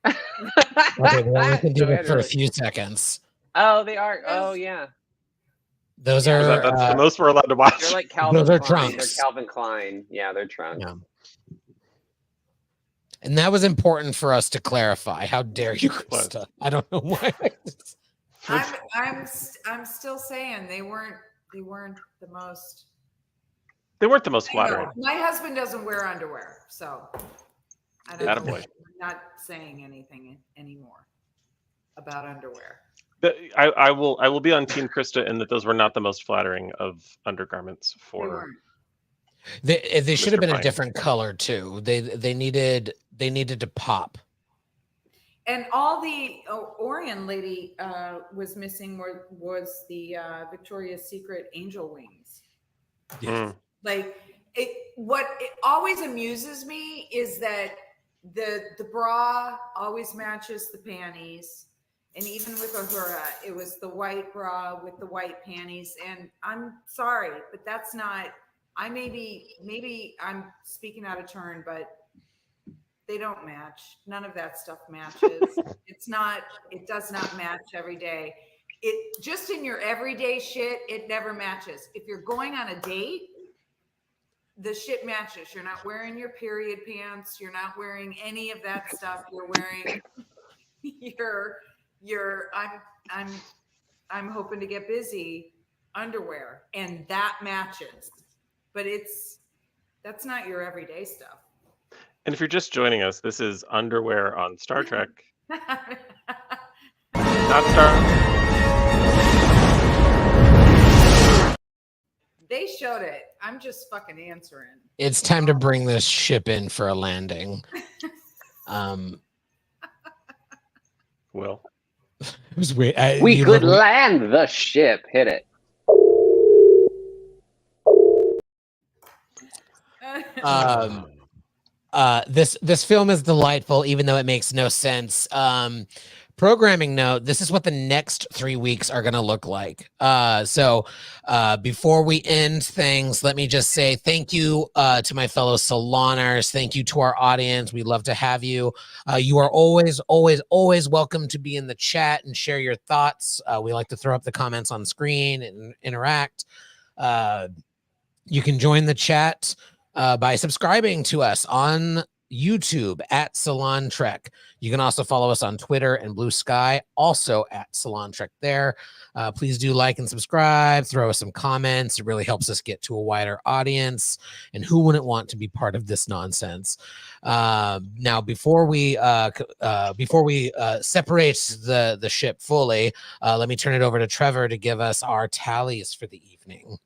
okay. We only can do Go this ahead, for a Riley. few seconds. Oh, they are. Oh, yeah. Those Yeah. are That's the most we're allowed to watch. They're like Calvin Those are Klein. trunks. They're Calvin Klein. Yeah, they're trunks. Yeah. And that was important for us to clarify. How dare you, Krista? I don't know why. I'm still saying they weren't the most. They weren't the most I know. flattering. My husband doesn't wear underwear, so I don't know. Attaboy. I'm not saying anything anymore about underwear. I will be on Team Krista in that those were not the most flattering of undergarments They for. weren't. They should have Mr. been a Fine. different color too. They needed to pop. And all the Orion lady was missing was the Victoria's Secret angel wings. Mm. Like what it always amuses me is that the bra always matches the panties, and even with Uhura, it was the white bra with the white panties. And I'm sorry, but that's not. Maybe I'm speaking out of turn, but they don't match. None of that stuff matches. It does not match every day. It just in your everyday shit, it never matches. If you're going on a date, the shit matches. You're not wearing your period pants. You're not wearing any of that stuff. You're wearing your I'm hoping to get busy underwear, and that matches. But that's not your everyday stuff. And if you're just joining us, this is underwear on Star Trek. Not Star. They showed it. I'm just fucking answering. It's time to bring this ship in for a landing. Will. It was weird. We could land the ship. Hit it. This film is delightful, even though it makes no sense. Programming note: this is what the next 3 weeks are going to look like. So before we end things, let me just say thank you to my fellow Saloners. Thank you to our audience. We'd love to have you. You are always welcome to be in the chat and share your thoughts. We like to throw up the comments on screen and interact. You can join the chat by subscribing to us on YouTube at Salon Trek. You can also follow us on Twitter and Blue Sky, also at Salon Trek there. Please do like and subscribe, throw us some comments. It really helps us get to a wider audience. And who wouldn't want to be part of this nonsense? Now, before we separate the ship fully, let me turn it over to Trevor to give us our tallies for the evening.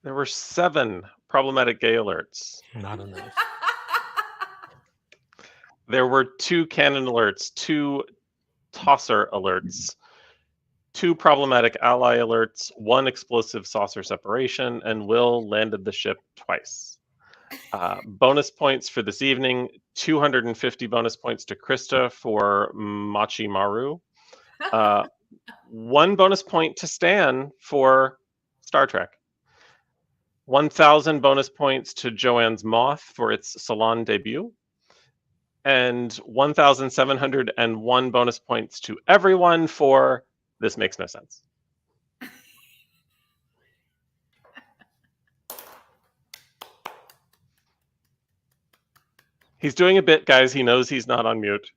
There were 7 problematic gay alerts. Not enough. There were 2 canon alerts, 2 tosser alerts, 2 problematic ally alerts, 1 explosive saucer separation, and Will landed the ship twice. Bonus points for this evening: 250 bonus points to Krista for Machi Maru. 1 bonus point to Stan for Star Trek. 1,000 bonus points to Joanne's Moth for its Salon debut. And 1,701 bonus points to everyone for This Makes No Sense. He's doing a bit, guys. He knows he's not on mute.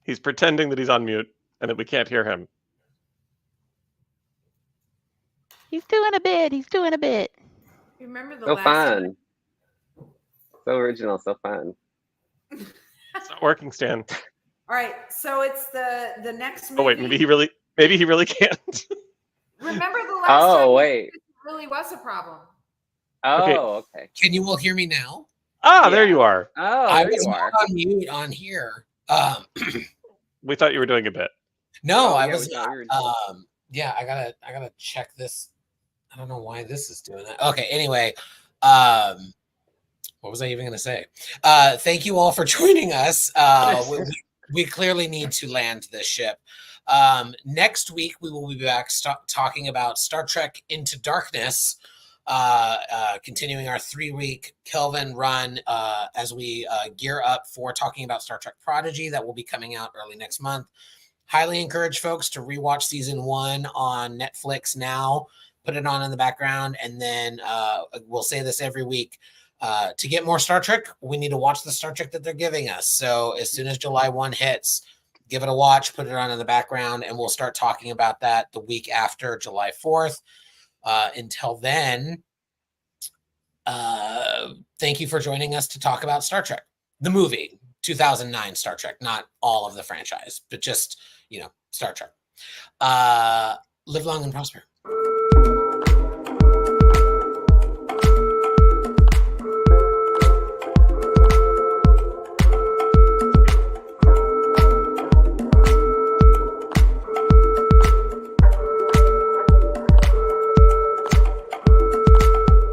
He's pretending that he's on mute. and that we can't hear him. He's doing a bit. He's doing a bit. You remember the So last fun. So original, so fun. It's not working, Stan. All right, so it's the next movie. Oh wait, maybe he really can't. Remember the last time Oh, wait. it really was a problem. Oh, okay. Can you all hear me now? There Yeah. you are. Oh, I there was you are. not on mute on here. We thought you were doing a bit. No, Oh, I yeah, was we not. thought we were- Yeah, I gotta check this. I don't know why this is doing that. Okay, anyway, what was I even gonna say? Thank you all for joining us. We clearly need to land this ship. Next week we will be back talking about Star Trek Into Darkness, continuing our 3-week Kelvin run as we gear up for talking about Star Trek Prodigy that will be coming out early next month. Highly encourage folks to rewatch season 1 on Netflix now. Put it on in the background, and then we'll say this every week. To get more Star Trek, we need to watch the Star Trek that they're giving us. So as soon as July 1 hits, give it a watch, put it on in the background, and we'll start talking about that the week after July 4th. Until then, thank you for joining us to talk about Star Trek, the movie, 2009 Star Trek, not all of the franchise, but just, Star Trek. Live long and prosper.